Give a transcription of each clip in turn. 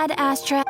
Ad Astra.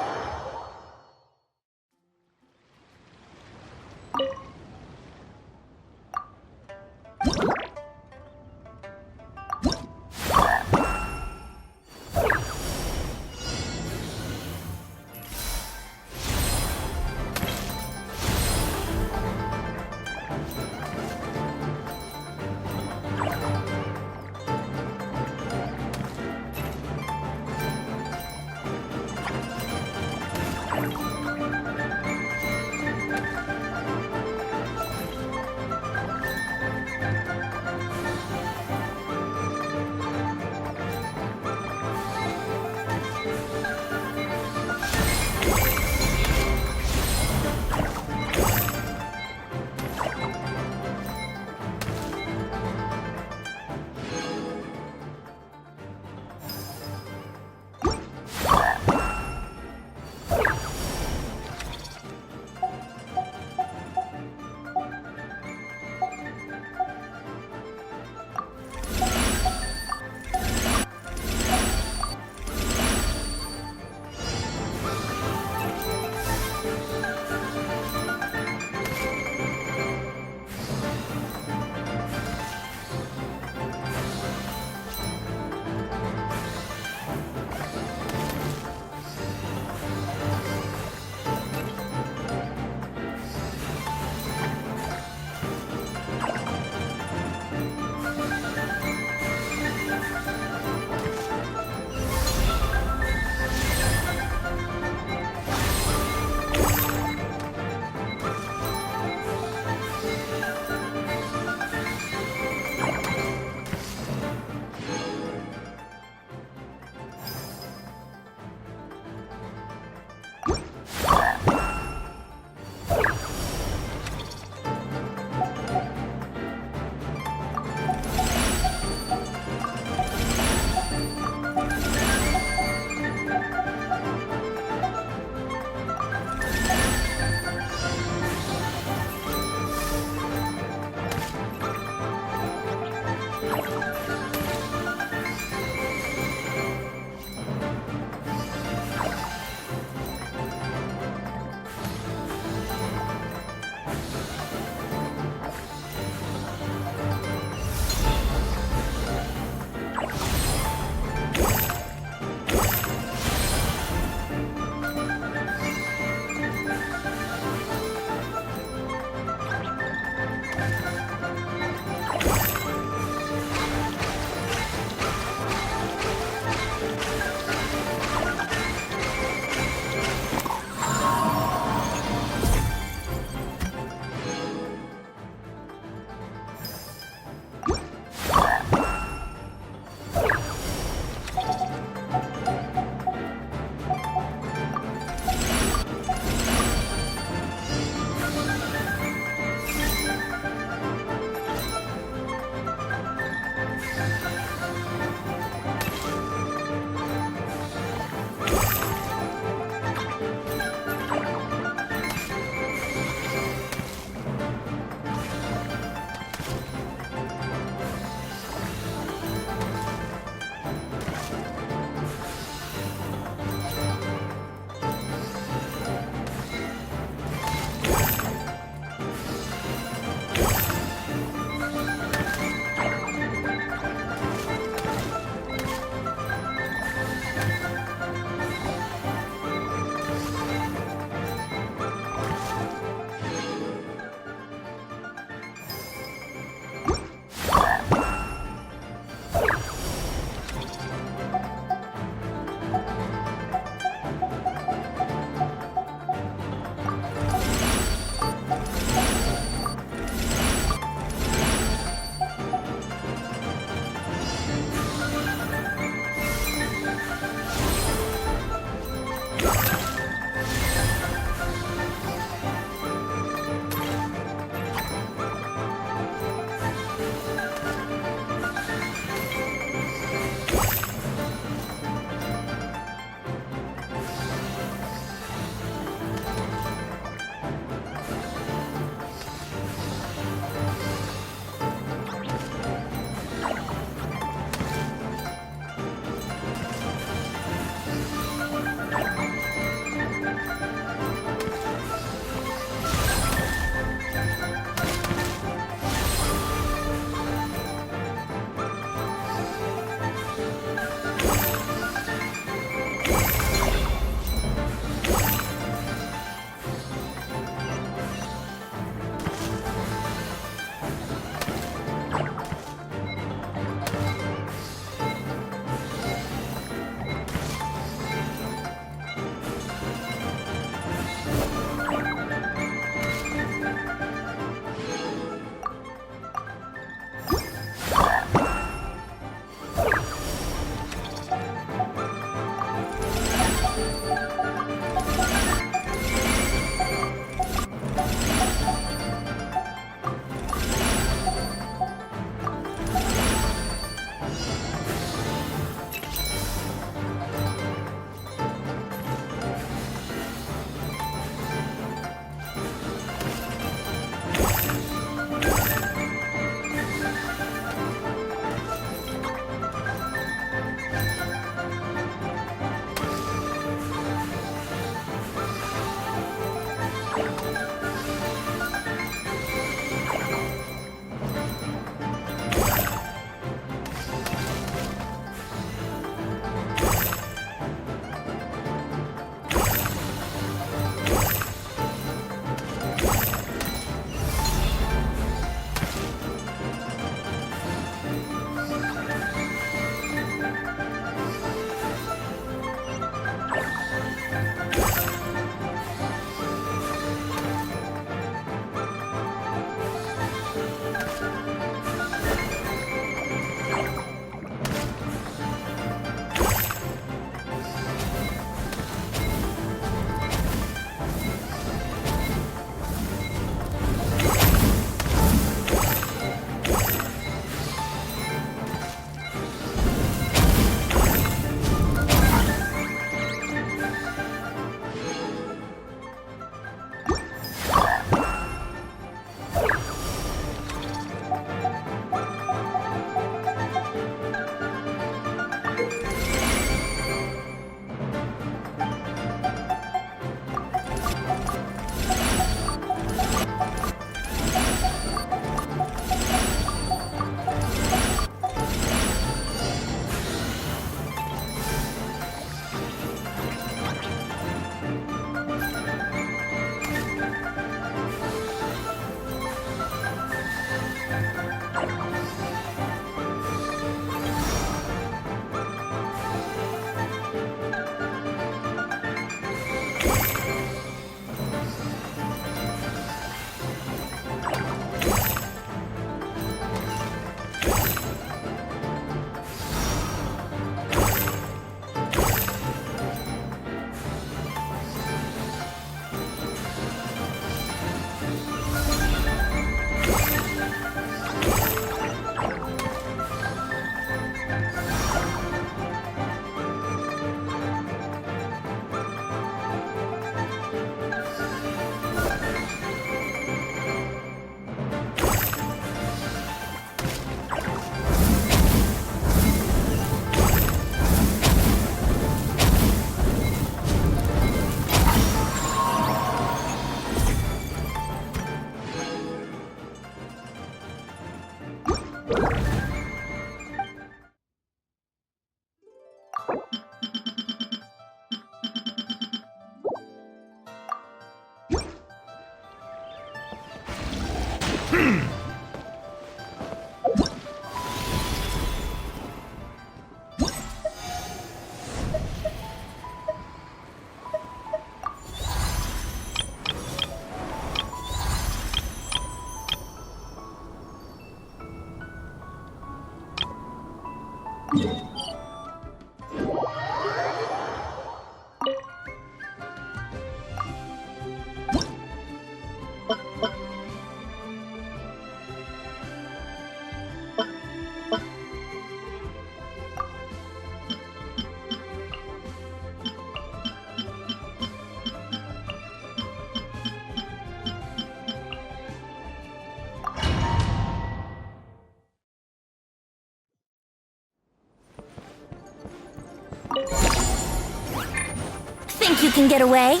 Think you can get away?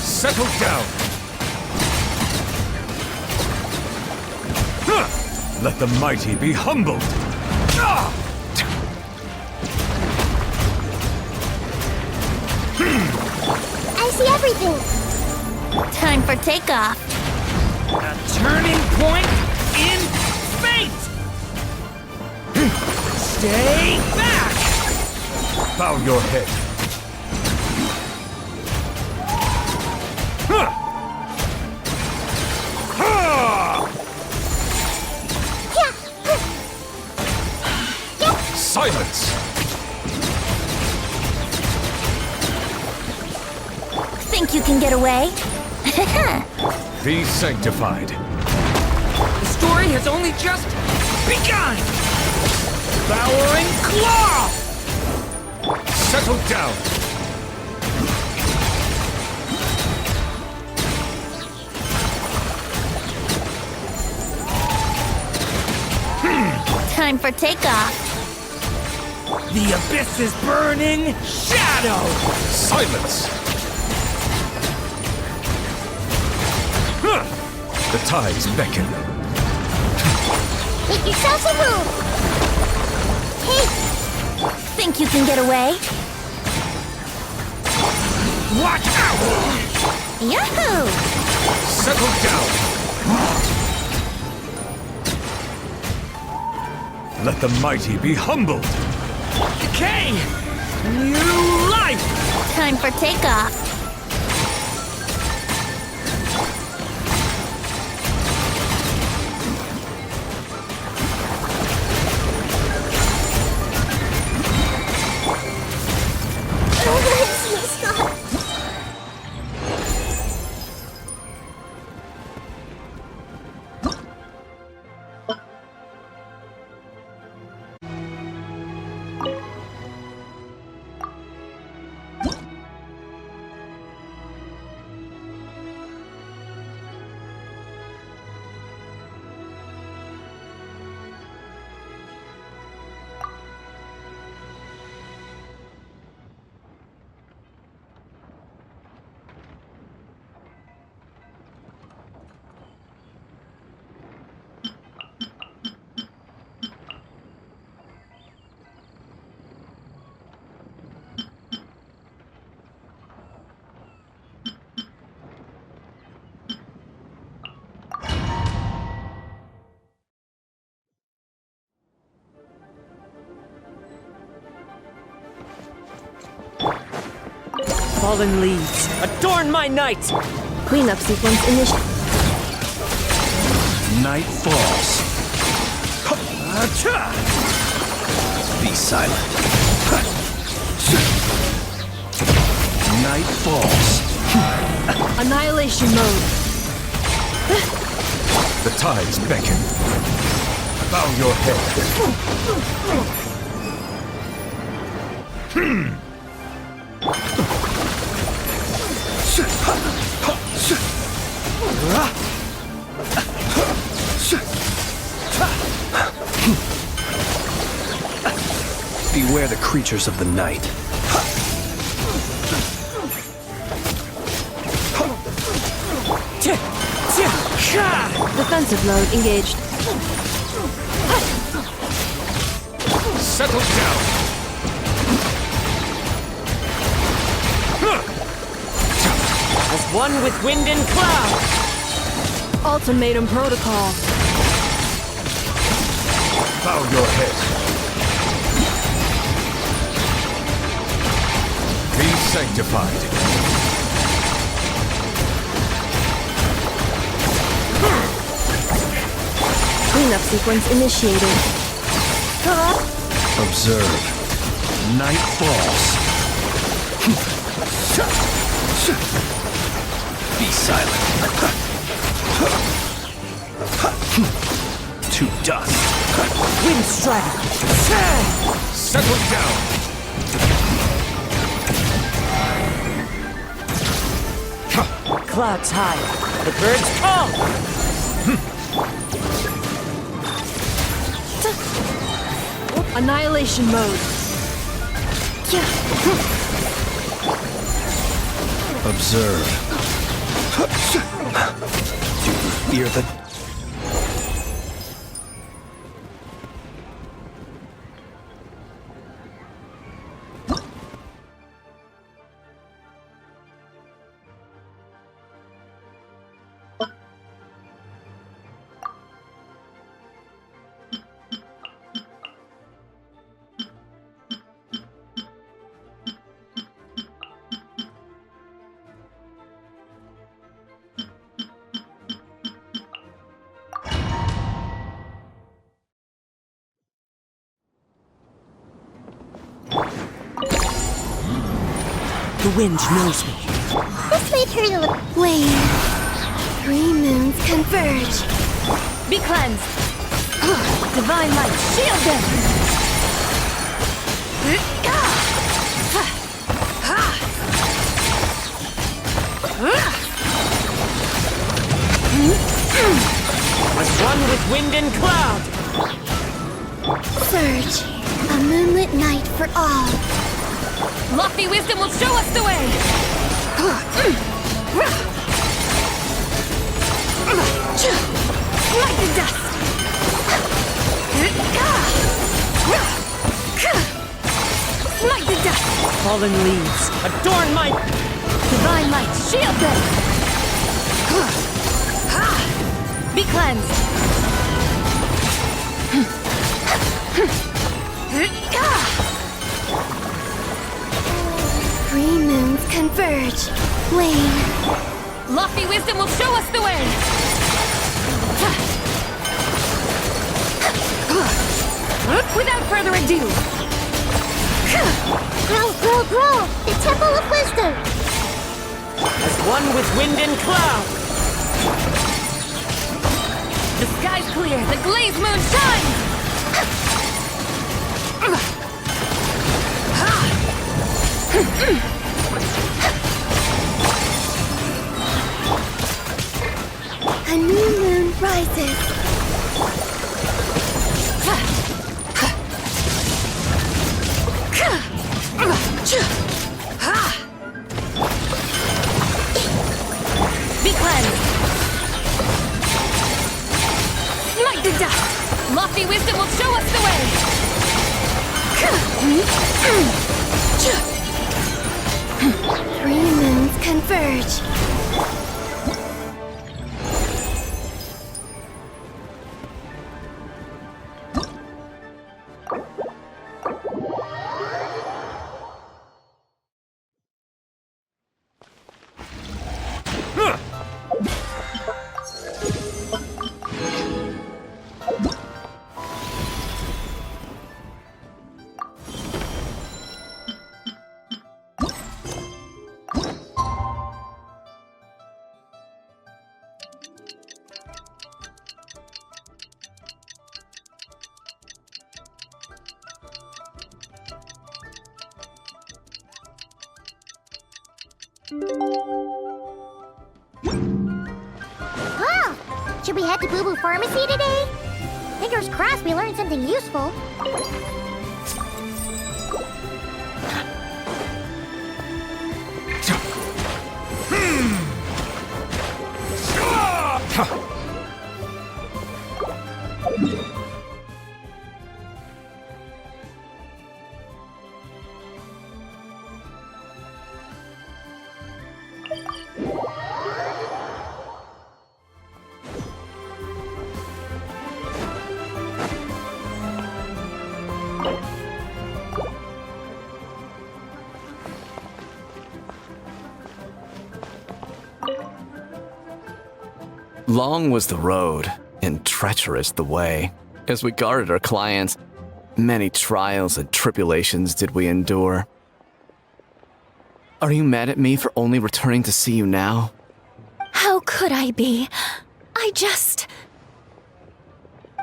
Settle down! Let the mighty be humbled! I see everything! Time for takeoff! A turning point in fate! Stay back! Bow your head. Silence! Think you can get away? Be sanctified. The story has only just begun! Devouring claw! Settle down! Time for takeoff! The abyss is burning! Shadow! Silence! The tides beckon. Make yourselves a move! Hey! Think you can get away? Watch out! Yahoo! Settle down! Let the mighty be humbled! Decay! New life! Time for takeoff! Fallen leaves, adorn my night! Cleanup sequence initiated. Night falls. Be silent. Night falls. Annihilation mode. The tides beckon. Bow your head. Beware the creatures of the night. Defensive mode engaged. Settle down. As one with wind and cloud! Ultimatum protocol. Bow your head. Be sanctified. Cleanup sequence initiated. Observe. Night falls. Be silent. To dust. Wind strike! Settle down. Clouds high, the birds call! Annihilation mode. Observe. Do you fear the... The wind knows me. This made her to look lame. 3 moons converge. Be cleansed. Divine light, shield them. As one with wind and cloud! Surge. A moonlit night for all. Lofty wisdom will show us the way! Like the dust! Like the dust! Fallen leaves, adorn my... Divine light, shield them! Be cleansed! 3 moons converge. Lane. Lofty wisdom will show us the way! Without further ado! Grow, grow, grow! The Temple of Wisdom! As one with wind and cloud! The sky's clear, the glazed moon shines! A new moon rises. Be cleansed. Smite the dust. Lofty wisdom will show us the way. 3 moons converge. Huh! Should we head to Boo Boo Pharmacy today? Fingers crossed we learned something useful. Long was the road, and treacherous the way. As we guarded our clients, many trials and tribulations did we endure. Are you mad at me for only returning to see you now? How could I be?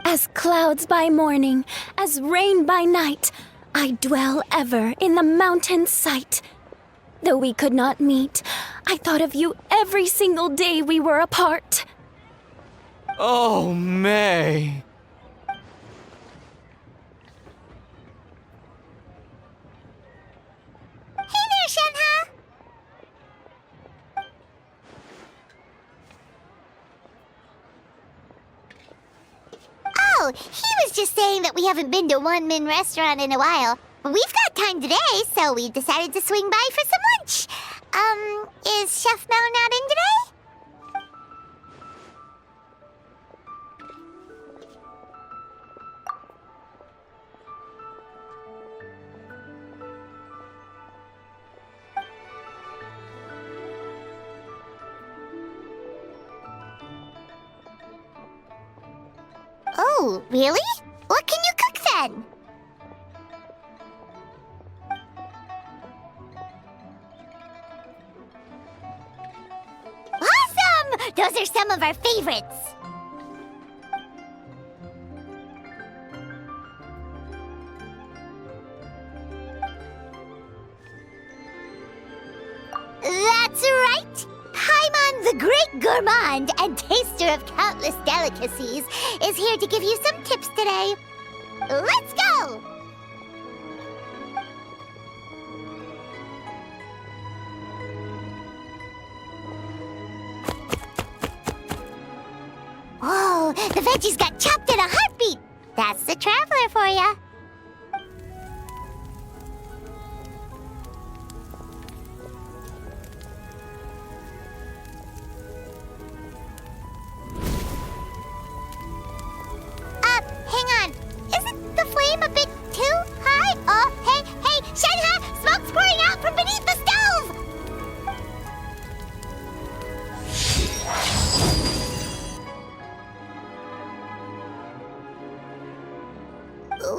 As clouds by morning, as rain by night, I dwell ever in the mountain sight. Though we could not meet, I thought of you every single day we were apart. Oh, May. Hey there, Shenhe! Oh, he was just saying that we haven't been to One Min restaurant in a while. But we've got time today, so we decided to swing by for some lunch. Is Chef Mel not in today? Oh, really? What can you cook then? Awesome! Those are some of our favorites. That's right! Paimon, the great gourmand and taster of countless delicacies, is here to give you some tips today. Let's go! Whoa, the veggies got chopped in a heartbeat! That's the traveler for ya. Hang on. Isn't the flame a bit too high? Oh, hey, Shenhe! Smoke's pouring out from beneath the stove!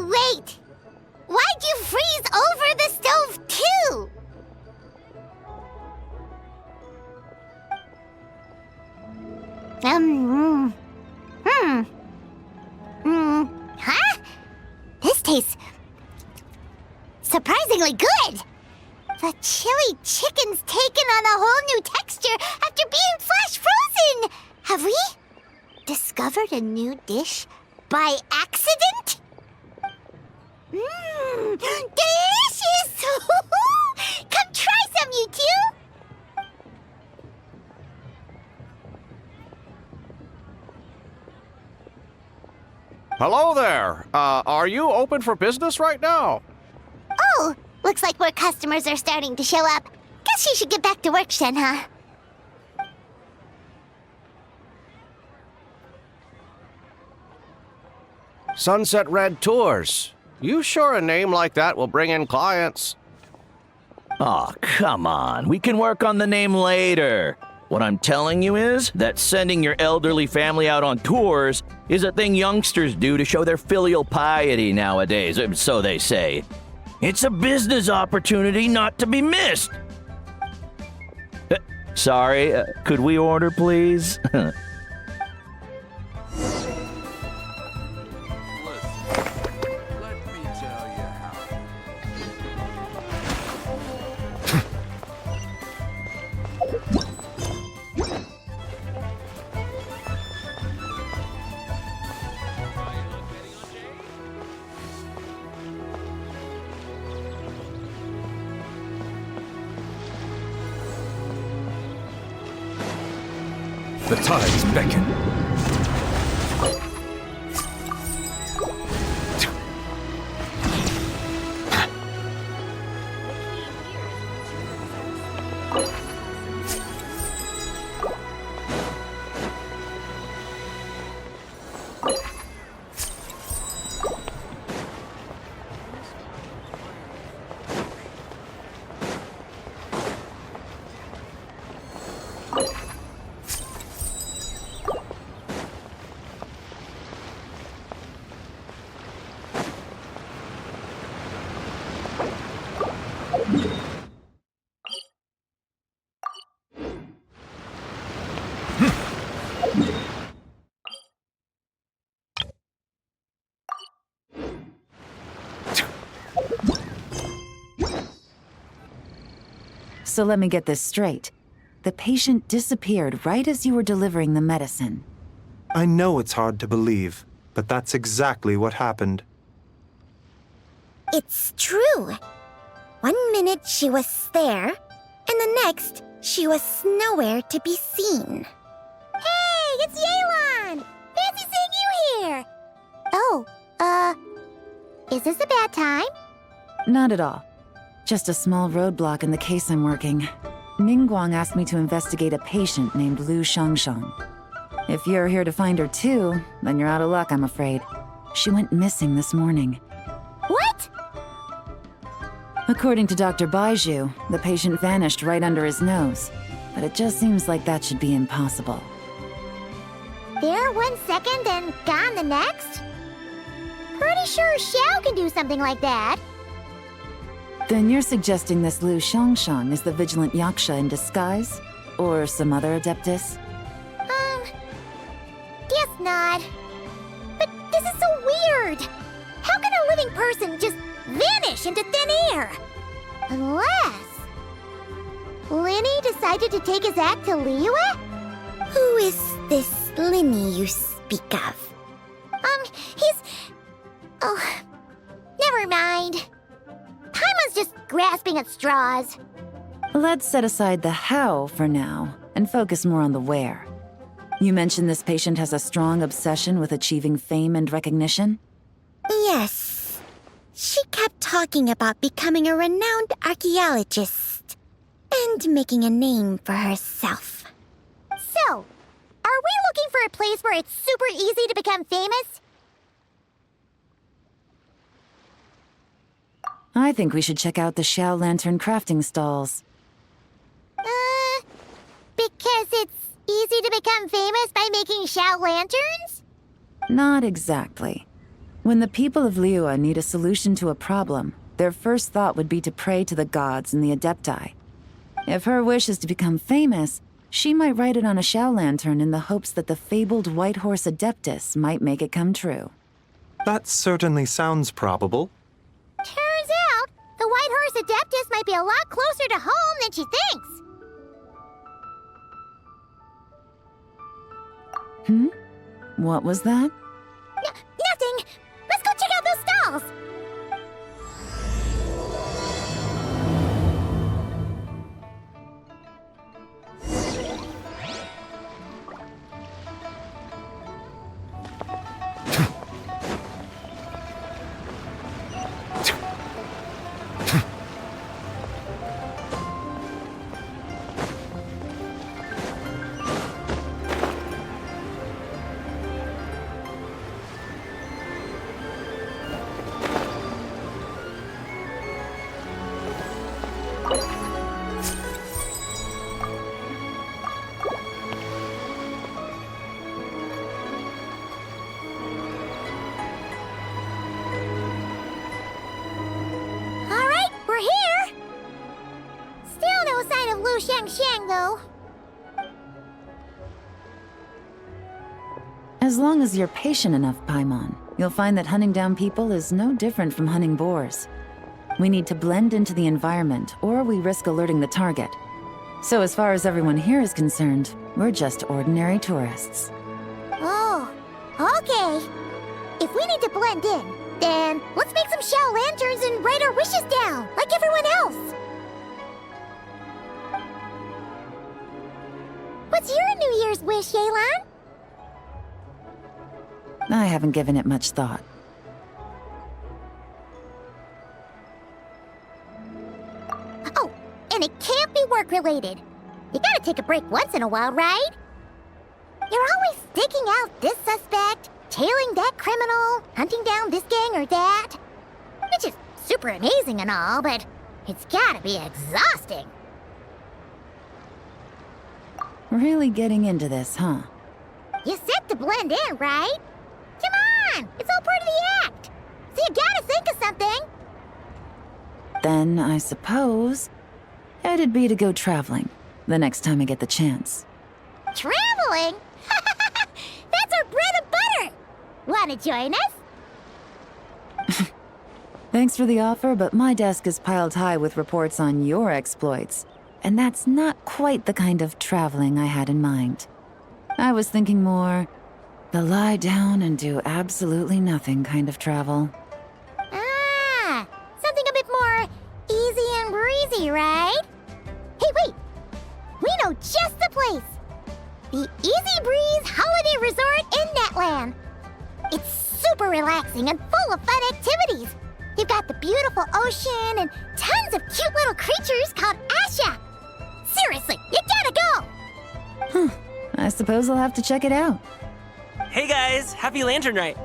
Wait! Why'd you freeze over the stove, too? Huh? This tastes surprisingly good. The chili chicken's taken on a whole new texture after being flash frozen. Have we discovered a new dish by accident? Delicious! Come try some, you two. Hello there. Are you open for business right now? Oh, looks like more customers are starting to show up. Guess you should get back to work, Shenhe. Sunset Red Tours. You sure a name like that will bring in clients? Aw, come on. We can work on the name later. What I'm telling you is that sending your elderly family out on tours is a thing youngsters do to show their filial piety nowadays, so they say. It's a business opportunity not to be missed. Sorry, could we order, please? The tides beckon. So let me get this straight. The patient disappeared right as you were delivering the medicine. I know it's hard to believe, but that's exactly what happened. It's true. 1 minute she was there, and the next she was nowhere to be seen. Hey, it's Yelan! Fancy seeing you here! Oh, is this a bad time? Not at all. Just a small roadblock in the case I'm working. Mingguang asked me to investigate a patient named Lu Shangshang. If you're here to find her too, then you're out of luck, I'm afraid. She went missing this morning. What? According to Dr. Baiju, the patient vanished right under his nose. But it just seems like that should be impossible. There 1 second and gone the next? Pretty sure Xiao can do something like that. Then you're suggesting this Lu Shangshang is the vigilant Yaksha in disguise? Or some other adeptus? Guess not. But this is so weird. How can a living person just vanish into thin air? Unless Linny decided to take his act to Liyue? Who is this Linny you speak of? He's... Oh, never mind. Paimon's just grasping at straws. Let's set aside the how for now, and focus more on the where. You mentioned this patient has a strong obsession with achieving fame and recognition? Yes. She kept talking about becoming a renowned archaeologist and making a name for herself. So, are we looking for a place where it's super easy to become famous? I think we should check out the Xiao Lantern crafting stalls. Because it's easy to become famous by making Xiao lanterns? Not exactly. When the people of Liyue need a solution to a problem, their first thought would be to pray to the gods and the Adepti. If her wish is to become famous, she might write it on a Xiao lantern in the hopes that the fabled White Horse Adeptus might make it come true. That certainly sounds probable. Turns out, the White Horse Adeptus might be a lot closer to home than she thinks. What was that? Nothing! Let's go check out those stalls! Alright, we're here! Still no sign of Lu Shangshang, though. As long as you're patient enough, Paimon, you'll find that hunting down people is no different from hunting boars. We need to blend into the environment, or we risk alerting the target. So as far as everyone here is concerned, we're just ordinary tourists. Oh, okay. If we need to blend in, then let's make some Xiao lanterns and write our wishes down, like everyone else. What's your New Year's wish, Yelan? I haven't given it much thought. Oh, and it can't be work-related. You gotta take a break once in a while, right? You're always staking out this suspect, tailing that criminal, hunting down this gang or that. Which is super amazing and all, but it's gotta be exhausting. Really getting into this, huh? You said to blend in, right? Come on! It's all part of the act! So you gotta think of something! Then, I suppose, it'd be to go traveling, the next time I get the chance. Traveling? That's our bread and butter! Wanna join us? Thanks for the offer, but my desk is piled high with reports on your exploits. And that's not quite the kind of traveling I had in mind. I was thinking more the lie down and do absolutely nothing kind of travel. Ah, something a bit more easy and breezy, right? Hey, wait! We know just the place! The Easy Breeze Holiday Resort in Netland. It's super relaxing and full of fun activities. You've got the beautiful ocean and tons of cute little creatures called Asha. Seriously, you gotta go! I suppose I'll have to check it out. Hey guys, happy Lantern Night!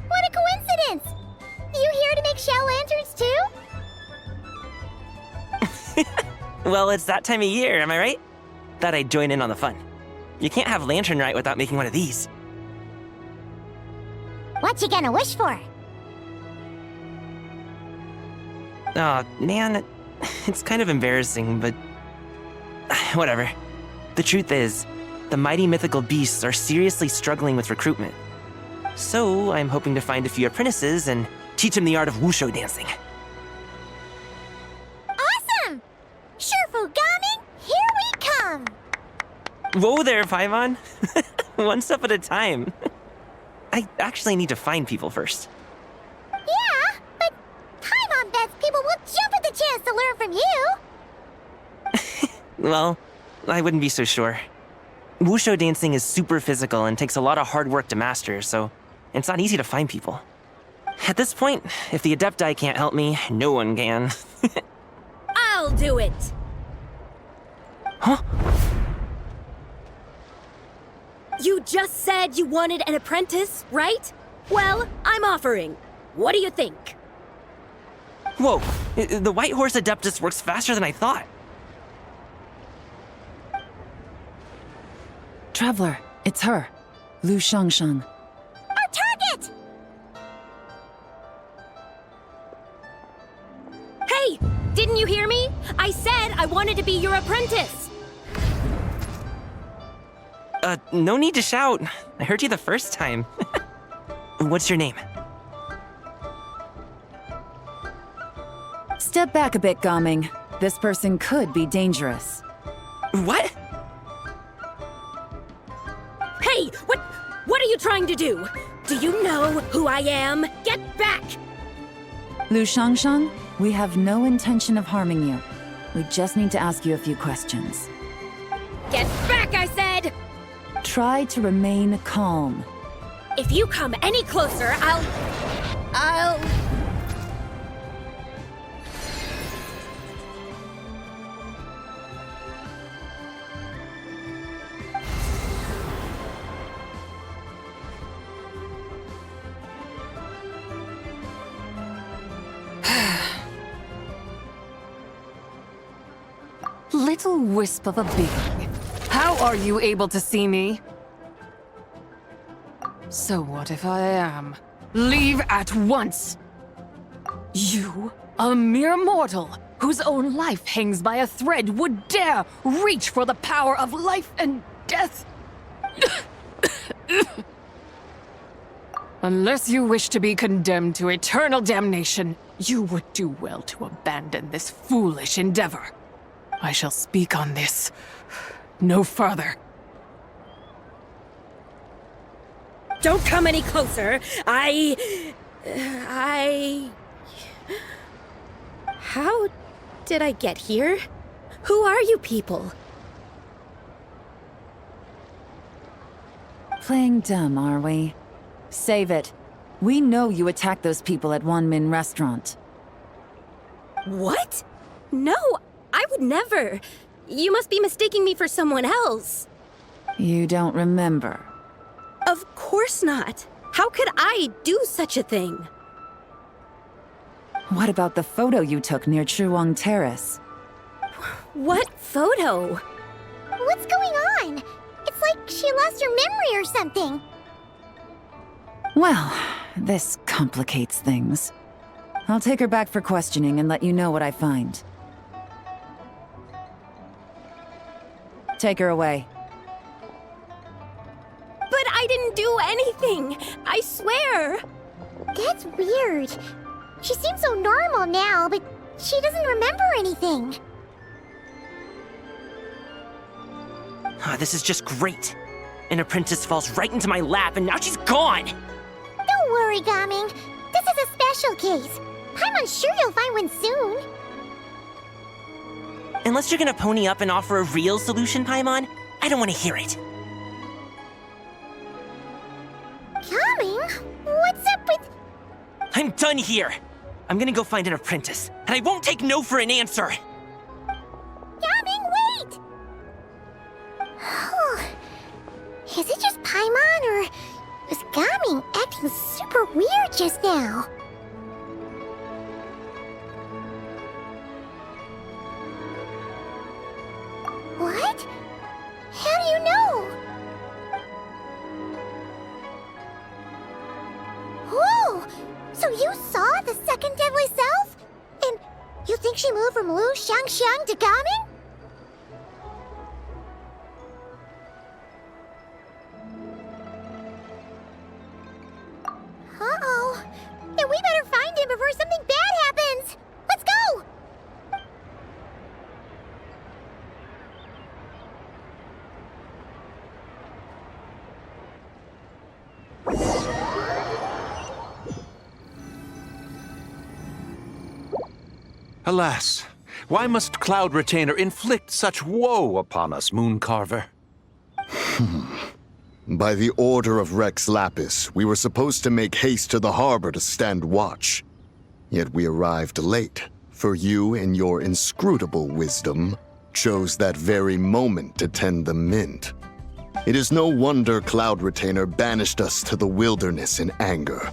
What a coincidence! You here to make shell lanterns too? Well, it's that time of year, am I right? Thought I'd join in on the fun. You can't have Lantern Night without making one of these. What you gonna wish for? Aw, man, it's kind of embarrassing, but whatever. The truth is, the mighty mythical beasts are seriously struggling with recruitment. So I'm hoping to find a few apprentices and teach them the art of wusho dancing. Awesome! Shurfugami, here we come! Whoa there, Paimon! One step at a time. I actually need to find people first. Yeah, but Paimon bets people will jump at the chance to learn from you! Well, I wouldn't be so sure. Wusho dancing is super physical and takes a lot of hard work to master, so it's not easy to find people. At this point, if the Adepti can't help me, no one can. I'll do it! Huh? You just said you wanted an apprentice, right? Well, I'm offering. What do you think? Whoa, the White Horse Adeptus works faster than I thought. Traveler, it's her. Lu Shangshang. Our target! Hey! Didn't you hear me? I said I wanted to be your apprentice! No need to shout. I heard you the first time. What's your name? Step back a bit, Gaming. This person could be dangerous. What? Hey! What are you trying to do? Do you know who I am? Get back! Lu Shangshang, we have no intention of harming you. We just need to ask you a few questions. Get back, I said! Try to remain calm. If you come any closer, I'll... Little wisp of a being. How are you able to see me? So what if I am? Leave at once! You, a mere mortal, whose own life hangs by a thread, would dare reach for the power of life and death? Unless you wish to be condemned to eternal damnation, you would do well to abandon this foolish endeavor. I shall speak on this no further. Don't come any closer. How did I get here? Who are you people? Playing dumb, are we? Save it. We know you attacked those people at Wanmin Restaurant. What? No, I would never. You must be mistaking me for someone else. You don't remember. Of course not. How could I do such a thing? What about the photo you took near Chuang Terrace? What photo? What's going on? It's like she lost her memory or something. Well, this complicates things. I'll take her back for questioning and let you know what I find. Take her away. But I didn't do anything. I swear. That's weird. She seems so normal now, but she doesn't remember anything. This is just great. An apprentice falls right into my lap, and now she's gone! Don't worry, Gaming. This is a special case. I'm sure you'll find one soon. Unless you're gonna pony up and offer a real solution, Paimon, I don't want to hear it. Gaming? What's up with... I'm done here! I'm gonna go find an apprentice, and I won't take no for an answer! Gaming, wait! Is it just Paimon, or was Gaming acting super weird just now? What? How do you know? Oh, so you saw the second deadly self? And you think she moved from Lu Xiangxiang to Gaming? Uh-oh. Then we better find him before something bad happens. Let's go! Alas, why must Cloud Retainer inflict such woe upon us, Mooncarver? By the order of Rex Lapis, we were supposed to make haste to the harbor to stand watch. Yet we arrived late, for you, in your inscrutable wisdom, chose that very moment to tend the mint. It is no wonder Cloud Retainer banished us to the wilderness in anger.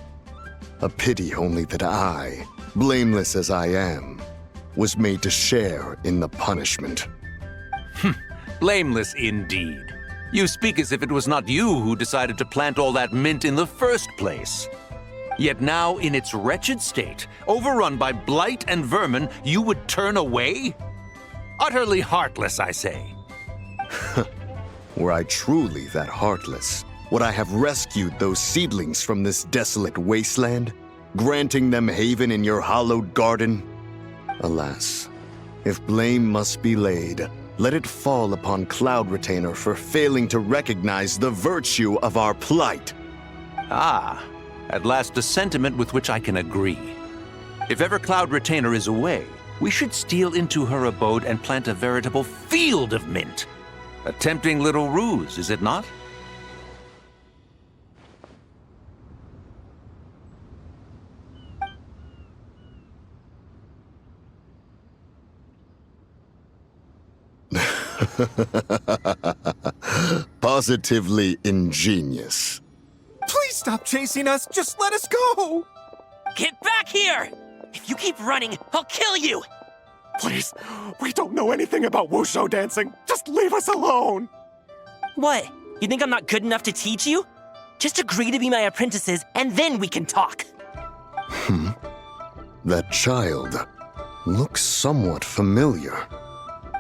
A pity only that I, blameless as I am, was made to share in the punishment. Blameless indeed. You speak as if it was not you who decided to plant all that mint in the first place. Yet now, in its wretched state, overrun by blight and vermin, you would turn away? Utterly heartless, I say. Were I truly that heartless, would I have rescued those seedlings from this desolate wasteland, granting them haven in your hallowed garden? Alas, if blame must be laid, let it fall upon Cloud Retainer for failing to recognize the virtue of our plight. Ah, at last a sentiment with which I can agree. If ever Cloud Retainer is away, we should steal into her abode and plant a veritable field of mint. A tempting little ruse, is it not? Positively ingenious. Please stop chasing us. Just let us go. Get back here! If you keep running, I'll kill you! Please, we don't know anything about wushu dancing. Just leave us alone. What? You think I'm not good enough to teach you? Just agree to be my apprentices, and then we can talk. That child looks somewhat familiar.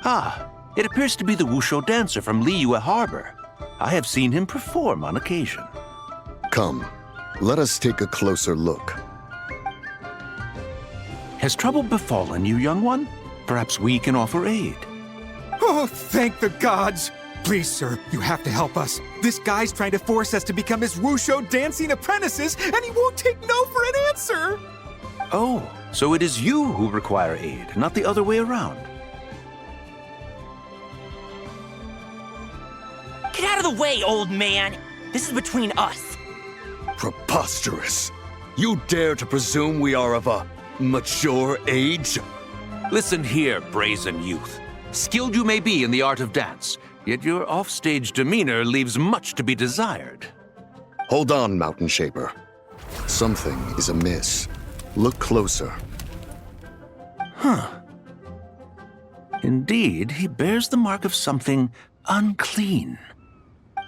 Ah, it appears to be the wushu dancer from Liyue Harbor. I have seen him perform on occasion. Come, let us take a closer look. Has trouble befallen you, young one? Perhaps we can offer aid. Oh, thank the gods. Please, sir, you have to help us. This guy's trying to force us to become his wushu dancing apprentices, and he won't take no for an answer. Oh, so it is you who require aid, not the other way around. Get out of the way, old man! This is between us. Preposterous. You dare to presume we are of a mature age? Listen here, brazen youth. Skilled you may be in the art of dance, yet your offstage demeanor leaves much to be desired. Hold on, Mountain Shaper. Something is amiss. Look closer. Indeed, he bears the mark of something unclean.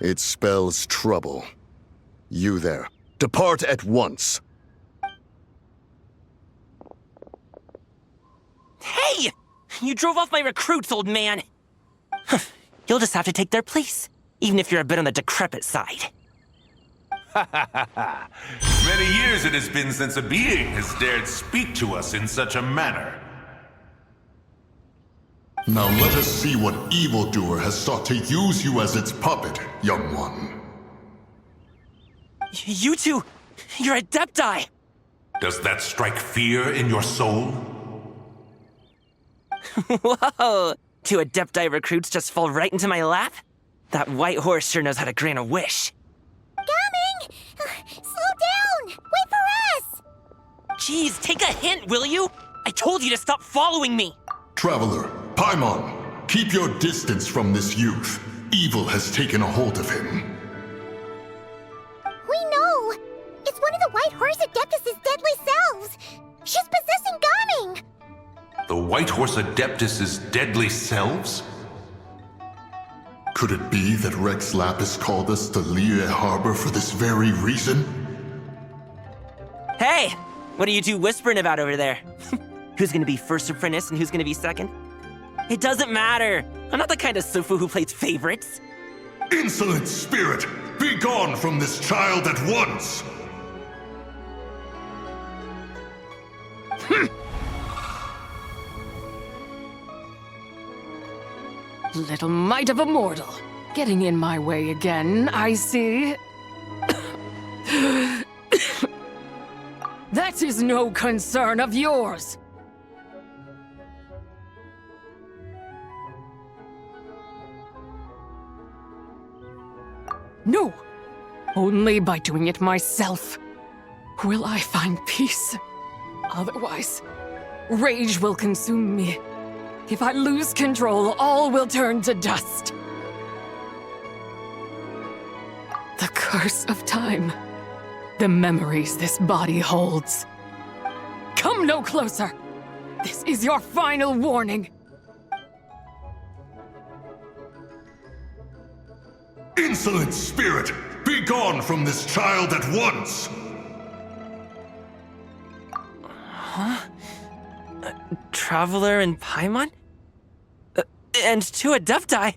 It spells trouble. You there, depart at once. Hey! You drove off my recruits, old man! You'll just have to take their place, even if you're a bit on the decrepit side. Many years it has been since a being has dared speak to us in such a manner. Now let us see what evildoer has sought to use you as its puppet, young one. You two, you're Adepti! Does that strike fear in your soul? Whoa! 2 Adepti recruits just fall right into my lap? That white horse sure knows how to grant a wish. Coming! Slow down! Wait for us! Jeez, take a hint, will you? I told you to stop following me! Traveler, Paimon, keep your distance from this youth. Evil has taken a hold of him. We know! It's one of the White Horse Adeptus' deadly selves! She's possessing Gaming! The White Horse Adeptus' deadly selves? Could it be that Rex Lapis called us to Liyue Harbor for this very reason? Hey! What are you two whispering about over there? Who's gonna be first apprentice and who's gonna be second? It doesn't matter! I'm not the kind of Sufu who plays favorites. Insolent spirit! Be gone from this child at once! Little mite of a mortal. Getting in my way again, I see. That is no concern of yours. No, only by doing it myself will I find peace. Otherwise, rage will consume me. If I lose control, all will turn to dust. The curse of time. The memories this body holds. Come no closer! This is your final warning. Insolent spirit! Be gone from this child at once! Huh? Traveler and Paimon? And 2 Adepti?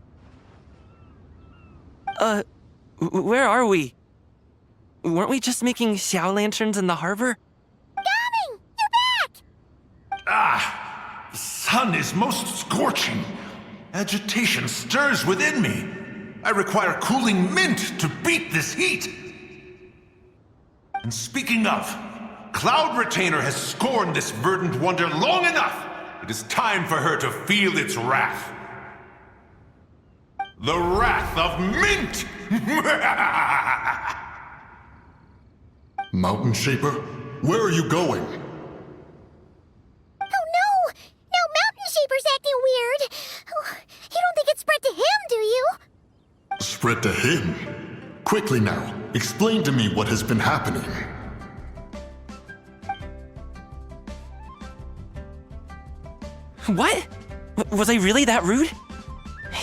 Where are we? Weren't we just making Xiao lanterns in the harbor? Gaming! You're back! Ah! The sun is most scorching. Agitation stirs within me. I require cooling mint to beat this heat. And speaking of, Cloud Retainer has scorned this verdant wonder long enough. It is time for her to feel its wrath. The wrath of mint! Mountain Shaper, where are you going? Oh no! Now Mountain Shaper's acting weird! Oh, you don't think it's spread to him, do you? Spread to him? Quickly now, explain to me what has been happening. What? Was I really that rude?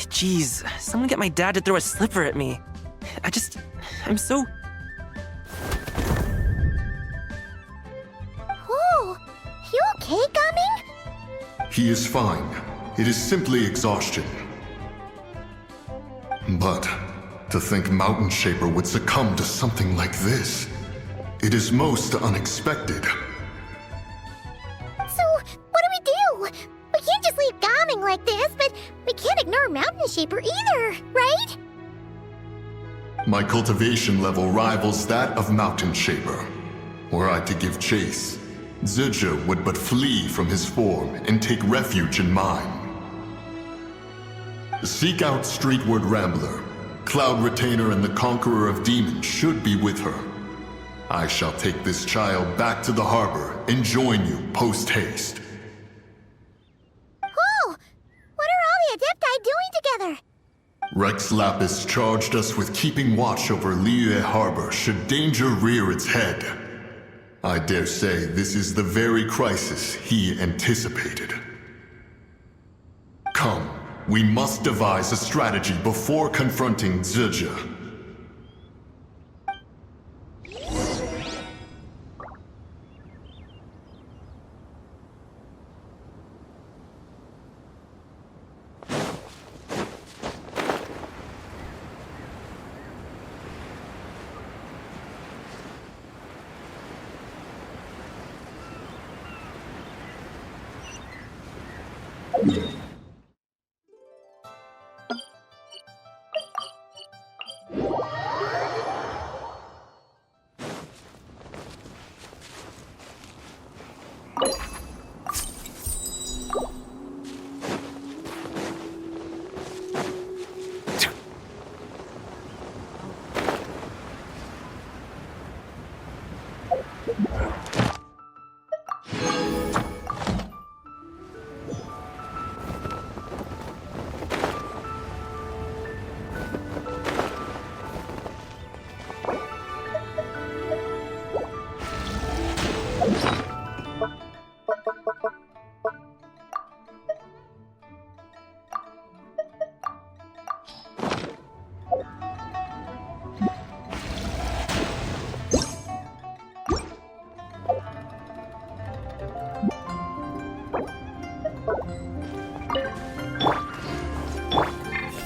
Jeez, someone get my dad to throw a slipper at me. I'm so... Oh, you okay, Gaming? He is fine. It is simply exhaustion. But to think Mountain Shaper would succumb to something like this, it is most unexpected. So, what do we do? We can't just leave Gaming like this, but we can't ignore Mountain Shaper either, right? My cultivation level rivals that of Mountain Shaper. Were I to give chase, Zizha would but flee from his form and take refuge in mine. Seek out Streetward Rambler. Cloud Retainer and the Conqueror of Demons should be with her. I shall take this child back to the harbor and join you post-haste. Whoa! What are all the Adepti doing together? Rex Lapis charged us with keeping watch over Liyue Harbor should danger rear its head. I dare say this is the very crisis he anticipated. Come, we must devise a strategy before confronting Zizha.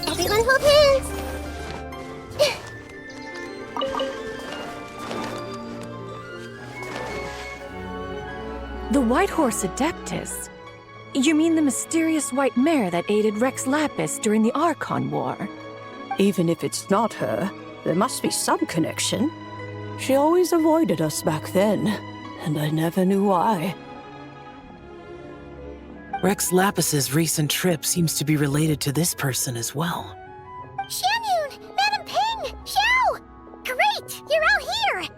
Everyone hold hands. The White Horse Adeptus? You mean the mysterious white mare that aided Rex Lapis during the Archon War? Even if it's not her, there must be some connection. She always avoided us back then, and I never knew why. Rex Lapis's recent trip seems to be related to this person as well. Xianyun! Madam Ping! Xiao! Great! You're all here!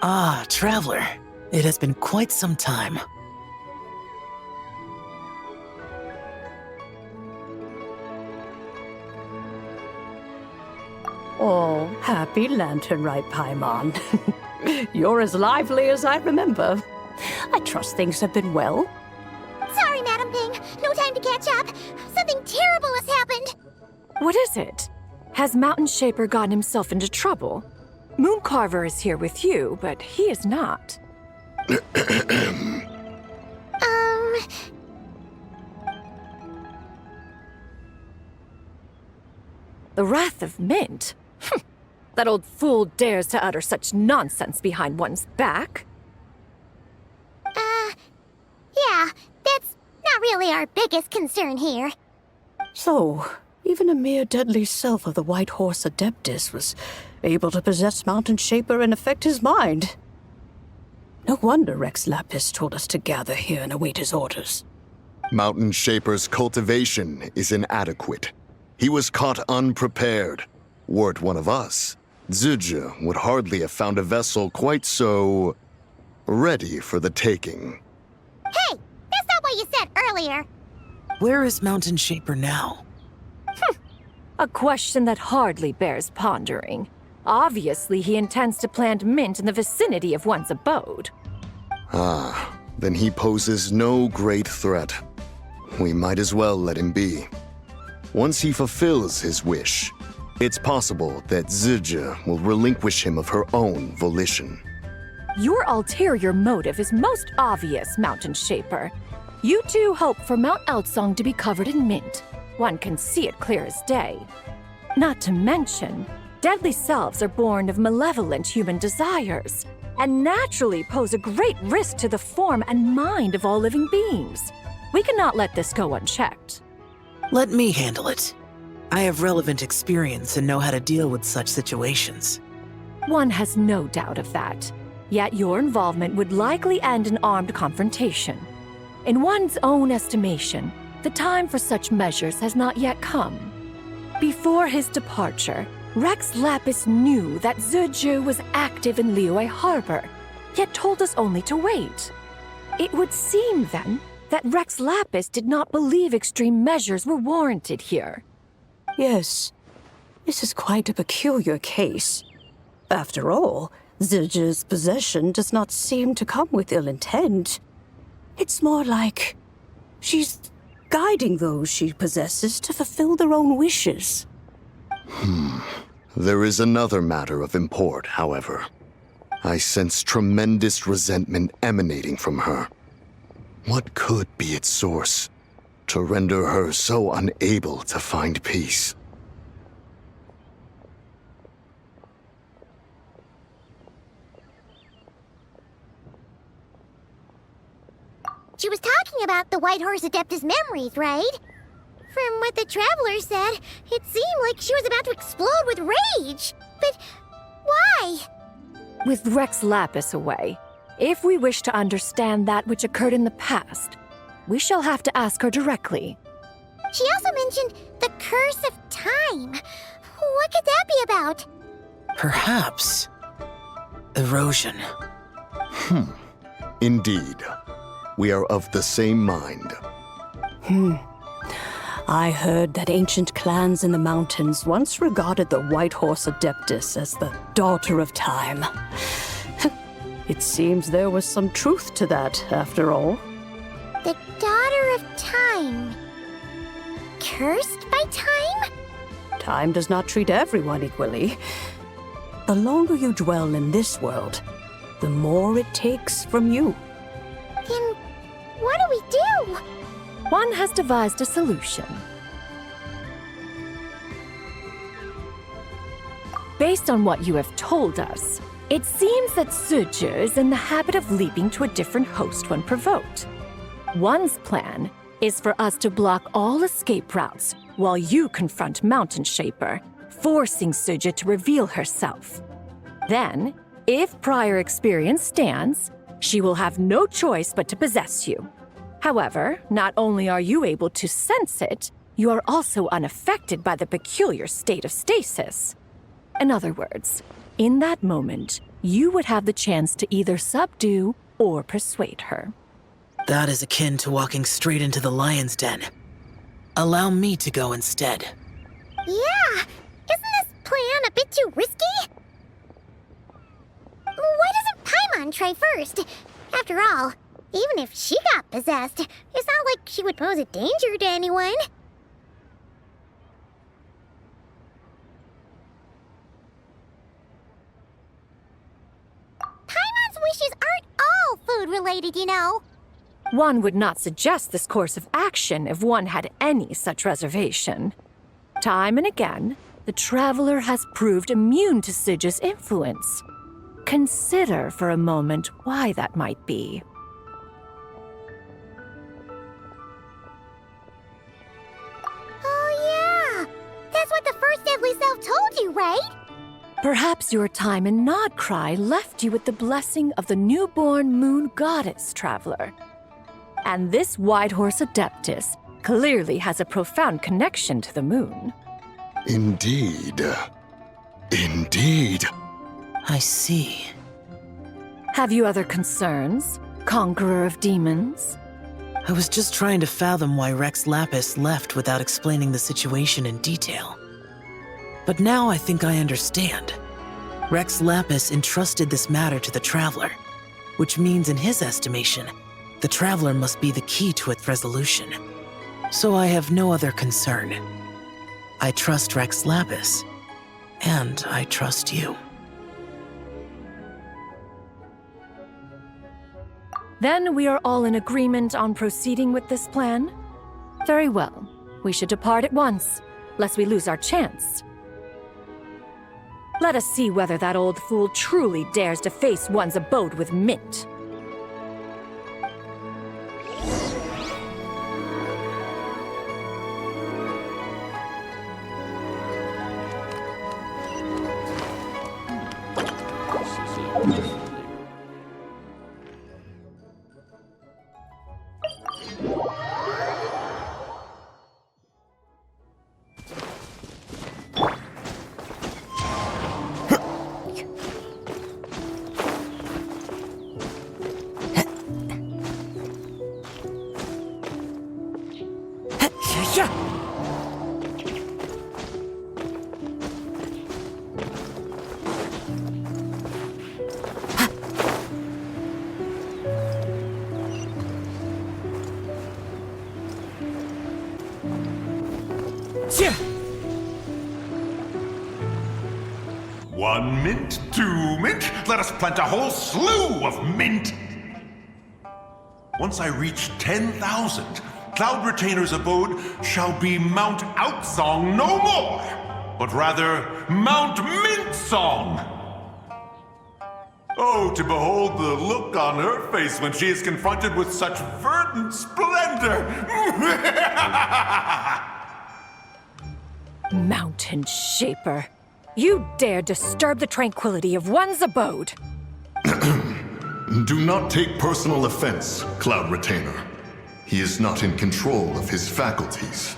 Ah, Traveler. It has been quite some time. Oh, happy lantern rite, Paimon. You're as lively as I remember. I trust things have been well. Sorry, Madam Ping. No time to catch up. Something terrible has happened. What is it? Has Mountain Shaper gotten himself into trouble? Mooncarver is here with you, but he is not. The Wrath of Mint? That old fool dares to utter such nonsense behind one's back. Yeah, that's not really our biggest concern here. So, even a mere deadly self of the White Horse Adeptus was able to possess Mountain Shaper and affect his mind. No wonder Rex Lapis told us to gather here and await his orders. Mountain Shaper's cultivation is inadequate. He was caught unprepared. Were it one of us, Zizhi would hardly have found a vessel quite so ready for the taking. Hey, that's not what you said earlier. Where is Mountain Shaper now? A question that hardly bears pondering. Obviously, he intends to plant mint in the vicinity of one's abode. Ah, then he poses no great threat. We might as well let him be. Once he fulfills his wish, it's possible that Zizhi will relinquish him of her own volition. Your ulterior motive is most obvious, Mountain Shaper. You two hope for Mount Eltsong to be covered in mint. One can see it clear as day. Not to mention, deadly selves are born of malevolent human desires, and naturally pose a great risk to the form and mind of all living beings. We cannot let this go unchecked. Let me handle it. I have relevant experience and know how to deal with such situations. One has no doubt of that. Yet your involvement would likely end in armed confrontation. In one's own estimation, the time for such measures has not yet come. Before his departure, Rex Lapis knew that Zizhi was active in Liyue Harbor, yet told us only to wait. It would seem, then, that Rex Lapis did not believe extreme measures were warranted here. Yes, this is quite a peculiar case. After all, Zizhi's possession does not seem to come with ill intent. It's more like she's guiding those she possesses to fulfill their own wishes. There is another matter of import, however. I sense tremendous resentment emanating from her. What could be its source to render her so unable to find peace? Did she was talking about the White Horse Adeptus memories, right? From what the Traveler said, it seemed like she was about to explode with rage. But why? With Rex Lapis away, if we wish to understand that which occurred in the past, we shall have to ask her directly. She also mentioned the Curse of Time. What could that be about? Perhaps erosion. Indeed. We are of the same mind. I heard that ancient clans in the mountains once regarded the White Horse Adeptus as the daughter of time. It seems there was some truth to that, after all. The Daughter of Time. Cursed by time? Time does not treat everyone equally. The longer you dwell in this world, the more it takes from you. Then what do we do? One has devised a solution. Based on what you have told us, it seems that Suju is in the habit of leaping to a different host when provoked. One's plan is for us to block all escape routes while you confront Mountain Shaper, forcing Suju to reveal herself. Then, if prior experience stands, she will have no choice but to possess you. However, not only are you able to sense it, you are also unaffected by the peculiar state of stasis. In other words, in that moment, you would have the chance to either subdue or persuade her. That is akin to walking straight into the lion's den. Allow me to go instead. Yeah! Isn't this plan a bit too risky? Why doesn't Paimon try first? After all, even if she got possessed, it's not like she would pose a danger to anyone. Paimon's wishes aren't all food-related, you know. One would not suggest this course of action if one had any such reservation. Time and again, the Traveler has proved immune to Suju's influence. Consider for a moment why that might be. Oh yeah! That's what the First Deadly Self told you, right? Perhaps your time in Nodcry left you with the blessing of the newborn moon goddess, Traveler. And this White Horse Adeptus clearly has a profound connection to the moon. Indeed. Indeed. I see. Have you other concerns, Conqueror of Demons? I was just trying to fathom why Rex Lapis left without explaining the situation in detail. But now I think I understand. Rex Lapis entrusted this matter to the Traveler, which means in his estimation, the Traveler must be the key to its resolution. So I have no other concern. I trust Rex Lapis, and I trust you. Then we are all in agreement on proceeding with this plan? Very well. We should depart at once, lest we lose our chance. Let us see whether that old fool truly dares to face one's abode with Mint. One mint, two mint, let us plant a whole slew of mint! Once I reach 10,000, Cloud Retainer's abode shall be Mount Outsong no more, but rather Mount Mintsong! Oh, to behold the look on her face when she is confronted with such verdant splendor! Mountain Shaper, you dare disturb the tranquility of one's abode. Do not take personal offense, Cloud Retainer. He is not in control of his faculties.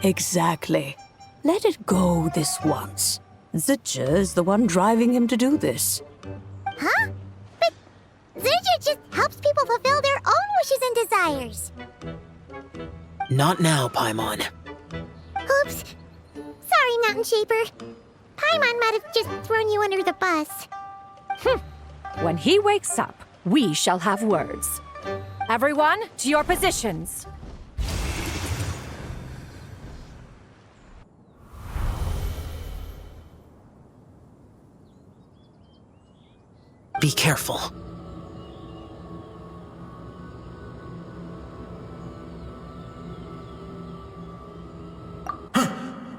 Exactly. Let it go this once. Zidja is the one driving him to do this. Huh? But Zidja just helps people fulfill their own wishes and desires. Not now, Paimon. Oops. Sorry, Mountain Shaper. Paimon might have just thrown you under the bus. When he wakes up, we shall have words. Everyone, to your positions. Be careful.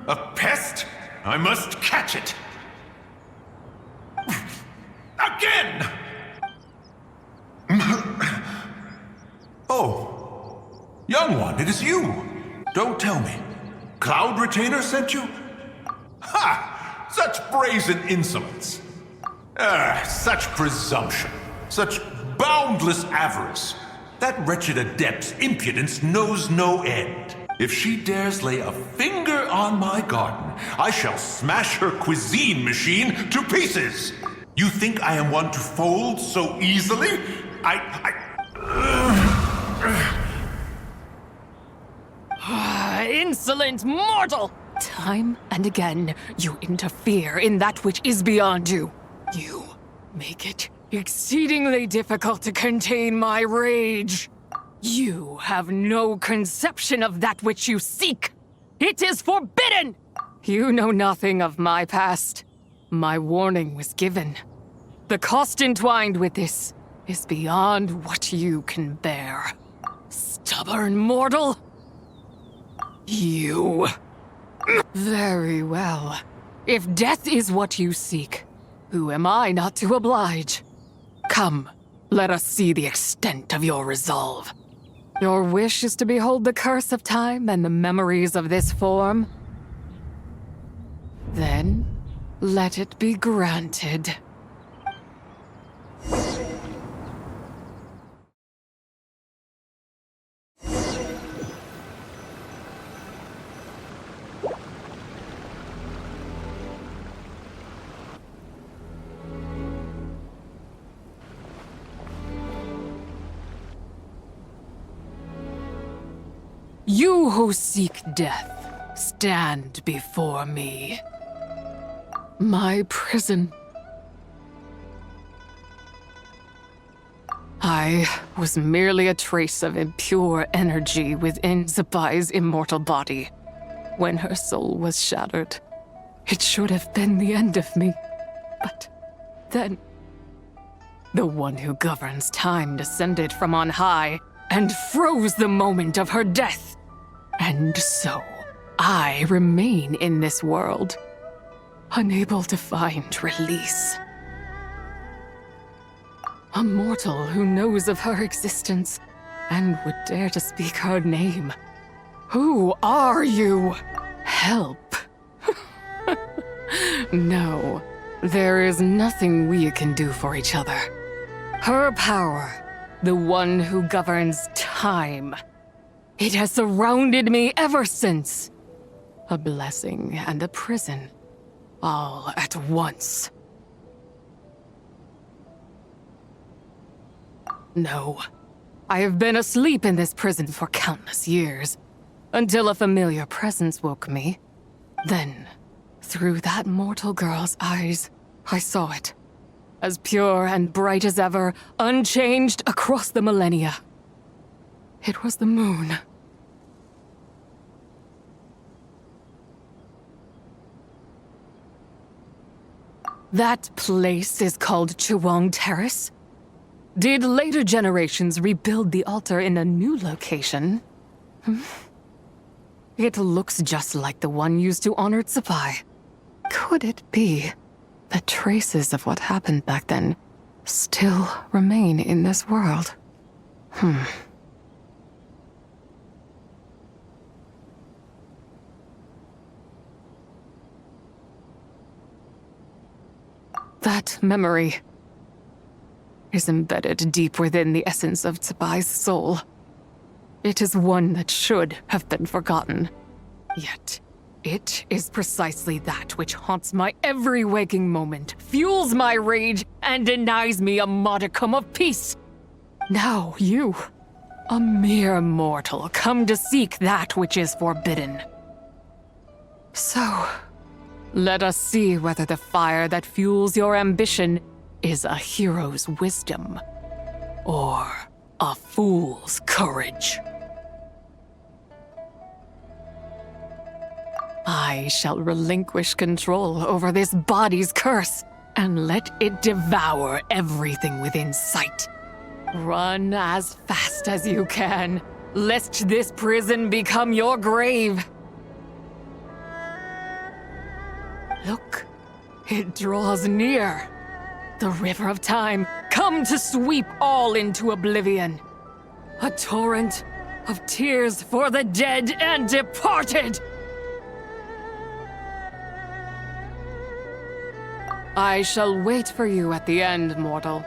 A pest? I must catch it! Again! Oh, young one, it is you. Don't tell me. Cloud Retainer sent you? Ha! Such brazen insolence. Such presumption. Such boundless avarice. That wretched adept's impudence knows no end. If she dares lay a finger on my garden, I shall smash her cuisine machine to pieces. You think I am one to fold so easily? Insolent mortal! Time and again, you interfere in that which is beyond you. You make it exceedingly difficult to contain my rage. You have no conception of that which you seek. It is forbidden! You know nothing of my past. My warning was given. The cost entwined with this is beyond what you can bear. Stubborn mortal! You. Very well. If death is what you seek, who am I not to oblige? Come, let us see the extent of your resolve. Your wish is to behold the curse of time and the memories of this form? Then, let it be granted. You who seek death, stand before me. My prison. I was merely a trace of impure energy within Zabai's immortal body. When her soul was shattered, it should have been the end of me. But then, the one who governs time descended from on high and froze the moment of her death. And so, I remain in this world, unable to find release. A mortal who knows of her existence and would dare to speak her name. Who are you? Help. No, there is nothing we can do for each other. Her power, the one who governs time, it has surrounded me ever since. A blessing and a prison, all at once. No, I have been asleep in this prison for countless years, until a familiar presence woke me. Then, through that mortal girl's eyes, I saw it. As pure and bright as ever, unchanged across the millennia. It was the moon. That place is called Chuang Terrace. Did later generations rebuild the altar in a new location? It looks just like the one used to honor Zabai. Could it be? The traces of what happened back then still remain in this world. That memory is embedded deep within the essence of Tsubai's soul. It is one that should have been forgotten. Yet, it is precisely that which haunts my every waking moment, fuels my rage, and denies me a modicum of peace. Now you, a mere mortal, come to seek that which is forbidden. So, let us see whether the fire that fuels your ambition is a hero's wisdom or a fool's courage. I shall relinquish control over this body's curse and let it devour everything within sight. Run as fast as you can, lest this prison become your grave. Look, it draws near. The river of time, come to sweep all into oblivion. A torrent of tears for the dead and departed. I shall wait for you at the end, mortal.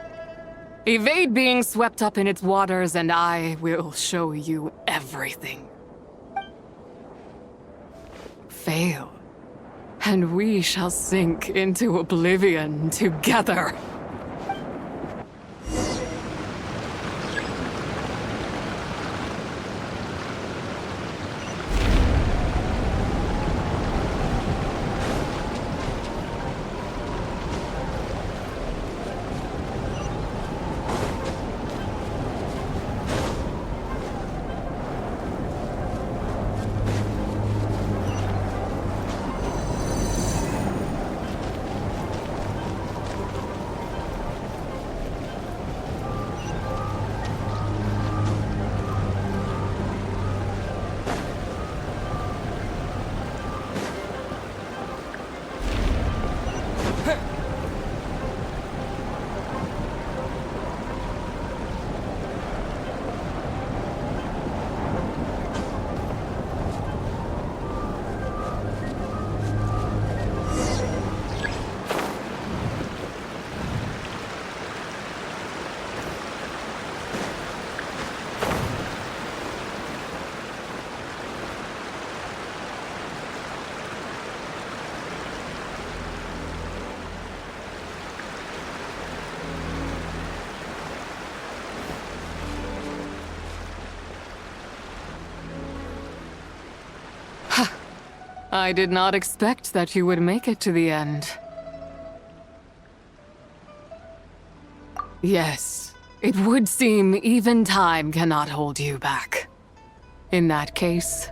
Evade being swept up in its waters, and I will show you everything. Fail, and we shall sink into oblivion together. I did not expect that you would make it to the end. Yes, it would seem even time cannot hold you back. In that case,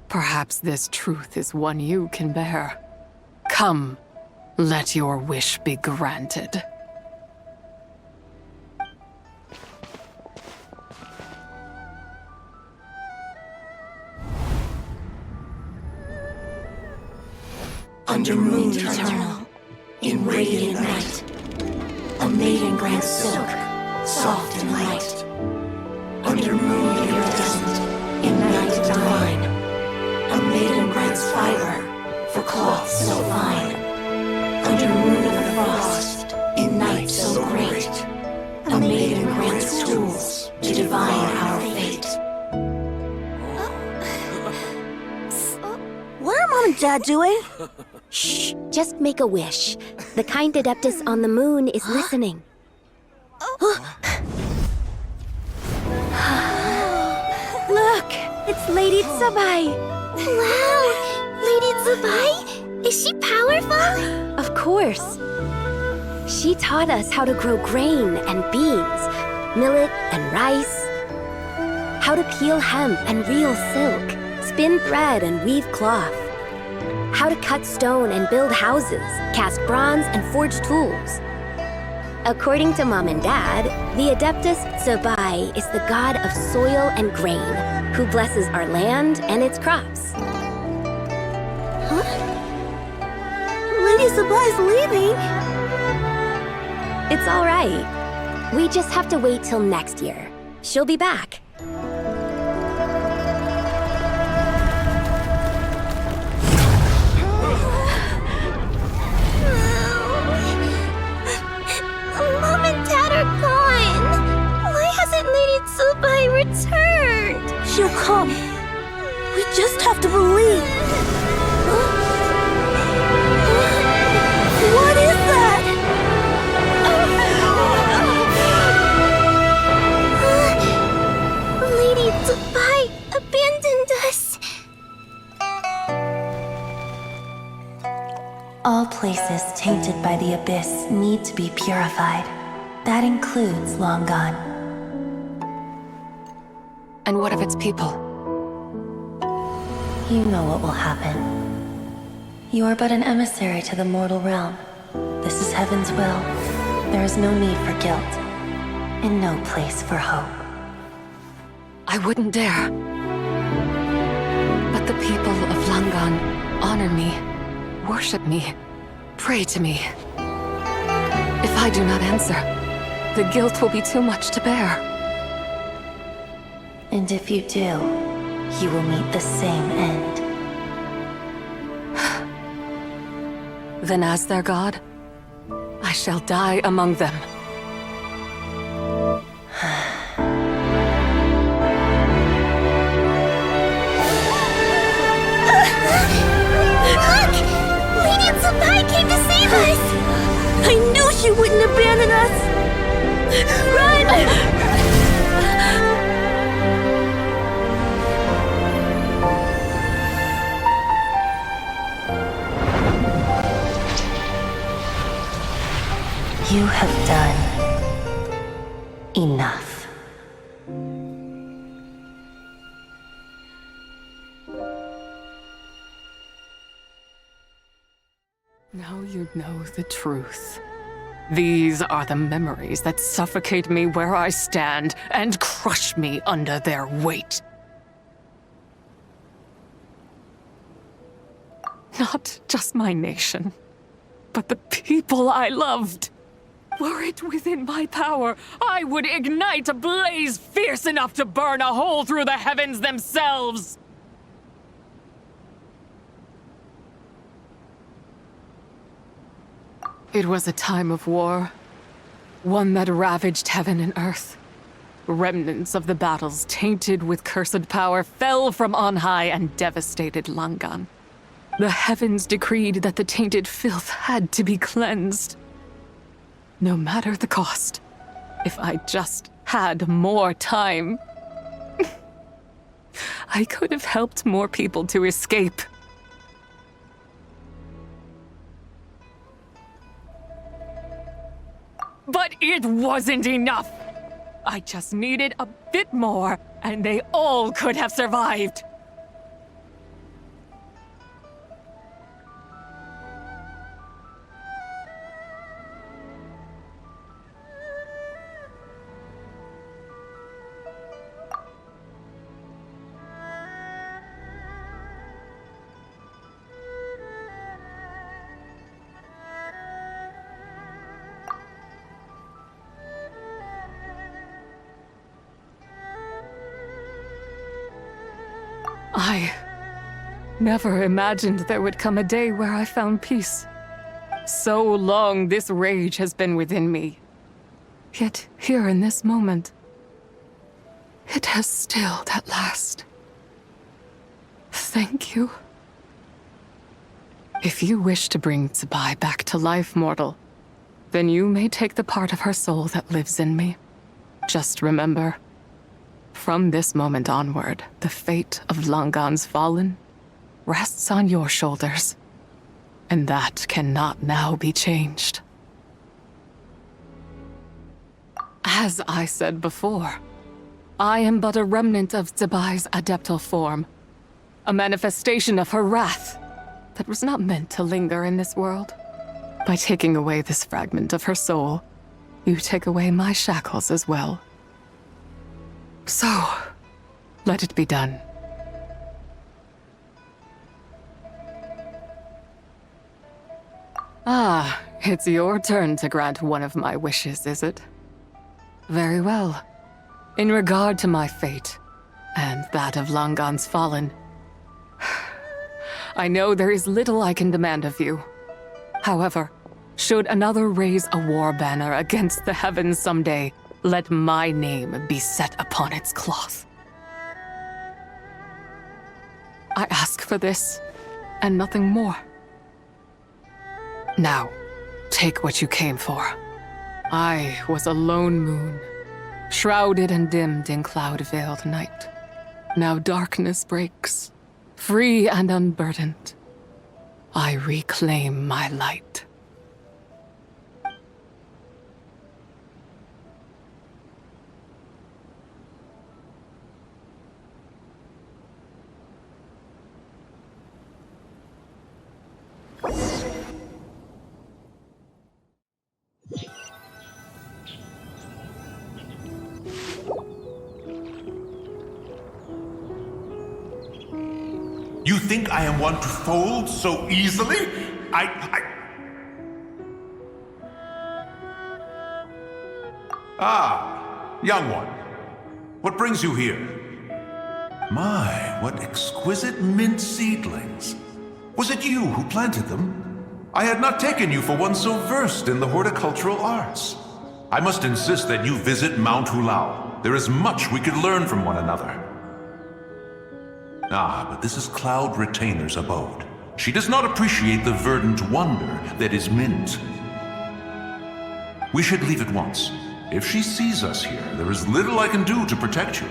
perhaps this truth is one you can bear. Come, let your wish be granted. Under moon eternal, in radiant night, a maiden grants silk, soft and light. Under moon iridescent, in night divine, a maiden grants fiber for cloth so fine. Under moon of the frost, in night so great, a maiden grants tools to divine our fate. What are Mom and Dad doing? Shh, just make a wish. The kind Adeptus on the moon is listening. Look, it's Lady Tsubai. Wow, Lady Tsubai? Is she powerful? Of course. She taught us how to grow grain and beans, millet and rice, how to peel hemp and reel silk, spin thread and weave cloth, how to cut stone and build houses, cast bronze and forge tools. According to Mom and Dad, the Adeptus Tsubai is the god of soil and grain, who blesses our land and its crops. Lady Tsubai's leaving? It's all right. We just have to wait till next year. She'll be back. Mom and Dad are gone. Why hasn't Lady Tsubai returned? She'll come. We just have to believe. What is that? Lady Tsubai abandoned us. All places tainted by the abyss need to be purified. That includes Long Gone. And what of its people? You know what will happen. You are but an emissary to the mortal realm. This is Heaven's will. There is no need for guilt, and no place for hope. I wouldn't dare. But the people of Langan honor me, worship me, pray to me. If I do not answer, the guilt will be too much to bear. And if you do, you will meet the same end. Then as their god, I shall die among them. Look! Lady Tsubai came to save us! I knew she wouldn't abandon us! Run! You have done enough. Now you know the truth. These are the memories that suffocate me where I stand and crush me under their weight. Not just my nation, but the people I loved. Were it within my power, I would ignite a blaze fierce enough to burn a hole through the heavens themselves. It was a time of war, one that ravaged heaven and earth. Remnants of the battles tainted with cursed power fell from on high and devastated Langan. The heavens decreed that the tainted filth had to be cleansed. No matter the cost, if I just had more time, I could have helped more people to escape. But it wasn't enough. I just needed a bit more, and they all could have survived. I never imagined there would come a day where I found peace. So long this rage has been within me. Yet here in this moment, it has stilled at last. Thank you. If you wish to bring Tsubai back to life, mortal, then you may take the part of her soul that lives in me. Just remember, from this moment onward, the fate of Langan's fallen rests on your shoulders, and that cannot now be changed. As I said before, I am but a remnant of Tsubai's adeptal form, a manifestation of her wrath that was not meant to linger in this world. By taking away this fragment of her soul, you take away my shackles as well. So, let it be done. Ah, It's your turn to grant one of my wishes, is it? Very well. In regard to my fate, and that of Langan's fallen, I know there is little I can demand of you. However, should another raise a war banner against the heavens someday, let my name be set upon its cloth. I ask for this, and nothing more. Now, take what you came for. I was a lone moon, shrouded and dimmed in cloud-veiled night. Now darkness breaks, free and unburdened. I reclaim my light. You think I am one to fold so easily? Ah, young one. What brings you here? My, what exquisite mint seedlings. Was it you who planted them? I had not taken you for one so versed in the horticultural arts. I must insist that you visit Mount Hulao. There is much we could learn from one another. Ah, but this is Cloud Retainer's abode. She does not appreciate the verdant wonder that is mint. We should leave at once. If she sees us here, there is little I can do to protect you.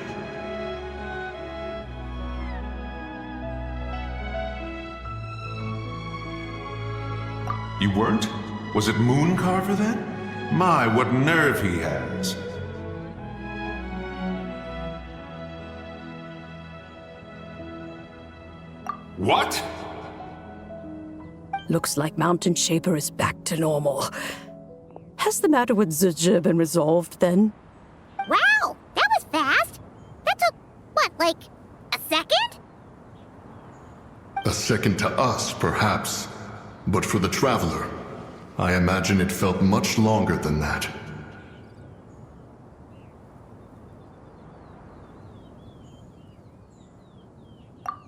You weren't? Was it Mooncarver then? My, what nerve he has. What? Looks like Mountain Shaper is back to normal. Has the matter with Zizhi been resolved then? Wow, that was fast. That took, what, like, a second? A second to us, perhaps. But for the Traveler, I imagine it felt much longer than that.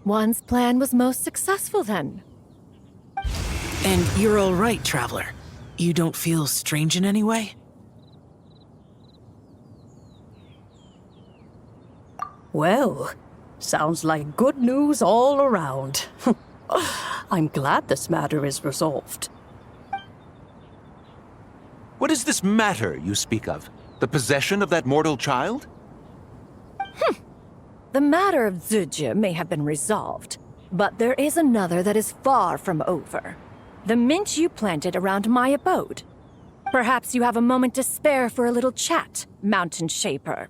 One's plan was most successful then. And you're all right, Traveler. You don't feel strange in any way? Well, sounds like good news all around. I'm glad this matter is resolved. What is this matter you speak of? The possession of that mortal child? The matter of Zizhi may have been resolved, but there is another that is far from over. The mint you planted around my abode. Perhaps you have a moment to spare for a little chat, Mountain Shaper.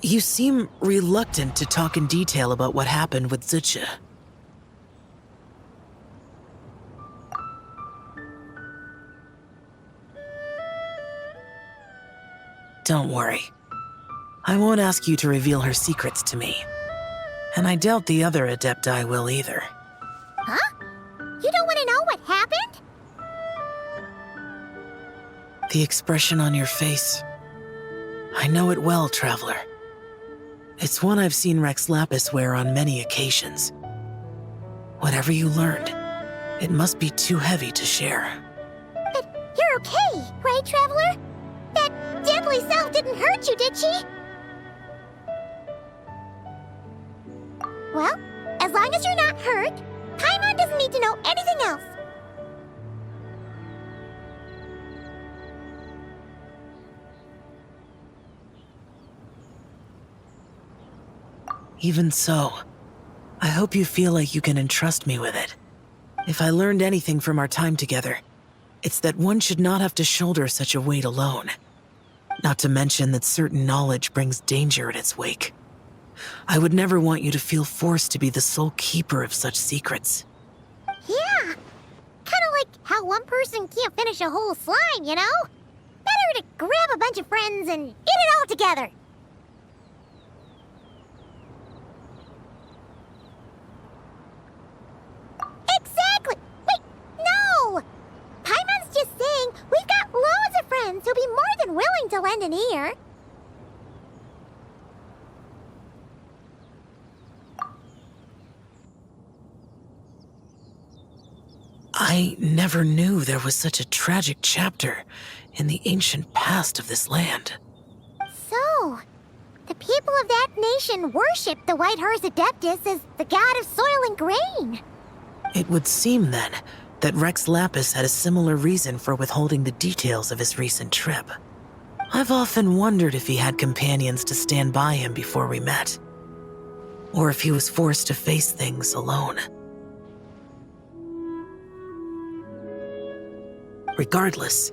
You seem reluctant to talk in detail about what happened with Zizhi. Don't worry. I won't ask you to reveal her secrets to me. And I doubt the other Adepti will either. Huh? You don't want to know what happened? The expression on your face. I know it well, Traveler. It's one I've seen Rex Lapis wear on many occasions. Whatever you learned, it must be too heavy to share. But you're okay, right, Traveler? That deadly self didn't hurt you, did she? Well, as long as you're not hurt, Paimon doesn't need to know anything else. Even so, I hope you feel like you can entrust me with it. If I learned anything from our time together, it's that one should not have to shoulder such a weight alone. Not to mention that certain knowledge brings danger in its wake. I would never want you to feel forced to be the sole keeper of such secrets. Yeah, kind of like how one person can't finish a whole slime, you know? Better to grab a bunch of friends and eat it all together. lend an ear. I never knew there was such a tragic chapter in the ancient past of this land. So, the people of that nation worship the White Horse Adeptus as the god of soil and grain. It would seem, then, that Rex Lapis had a similar reason for withholding the details of his recent trip. I've often wondered if he had companions to stand by him before we met, or if he was forced to face things alone. Regardless,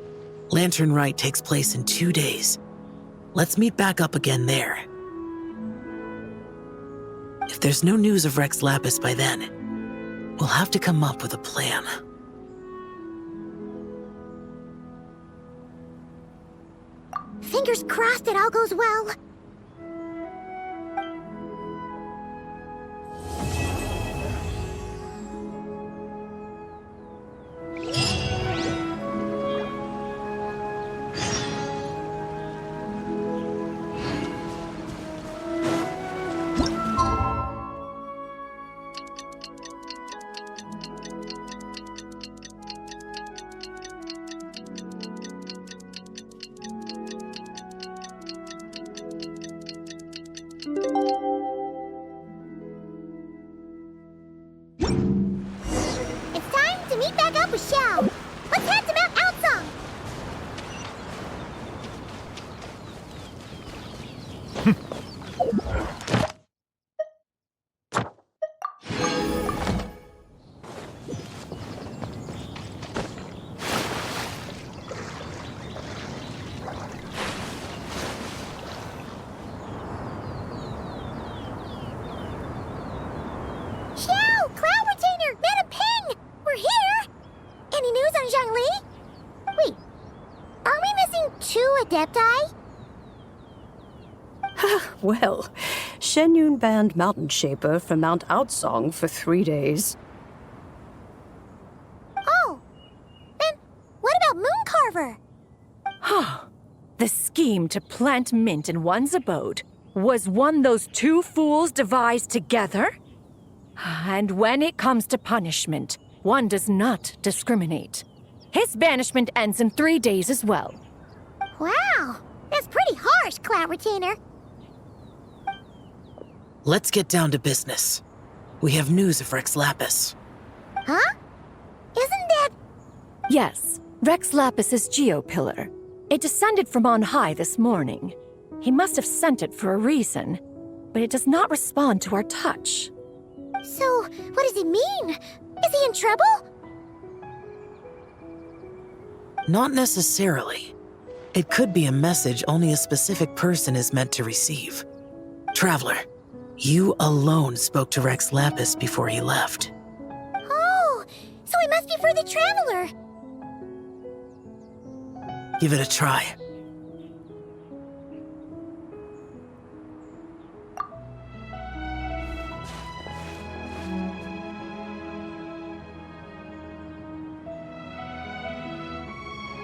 Lantern Rite takes place in 2 days. Let's meet back up again there. If there's no news of Rex Lapis by then, we'll have to come up with a plan. Fingers crossed it all goes well. It's time to meet back up with Xiao. Let's head to Mount Outsong. Xiao! Cloud Retainer! Madam Ping! We're here! Any news on Zhongli? Wait, are we missing 2 Adepti? Well, Shenyun banned Mountain Shaper from Mount Outsong for 3 days. Oh, then what about Mooncarver? The scheme to plant mint in one's abode was one those 2 fools devised together? And when it comes to punishment, one does not discriminate. His banishment ends in 3 days as well. Wow, that's pretty harsh, Cloud Retainer. Let's get down to business. We have news of Rex Lapis. Huh? Isn't that... Yes, Rex Lapis's Geopillar. It descended from on high this morning. He must have sent it for a reason, but it does not respond to our touch. So, what does it mean? Is he in trouble? Not necessarily. It could be a message only a specific person is meant to receive. Traveler, you alone spoke to Rex Lapis before he left. Oh, so it must be for the Traveler. Give it a try.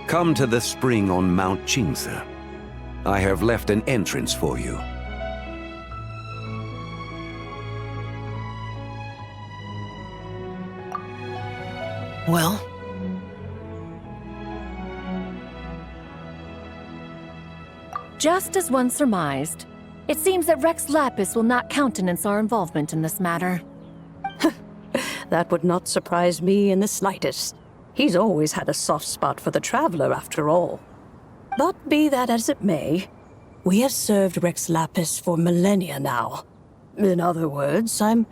Come to the spring on Mount Qingze. I have left an entrance for you. Well? Just as one surmised, it seems that Rex Lapis will not countenance our involvement in this matter. That would not surprise me in the slightest. He's always had a soft spot for the Traveler, after all. But be that as it may, we have served Rex Lapis for millennia now. In other words, I'm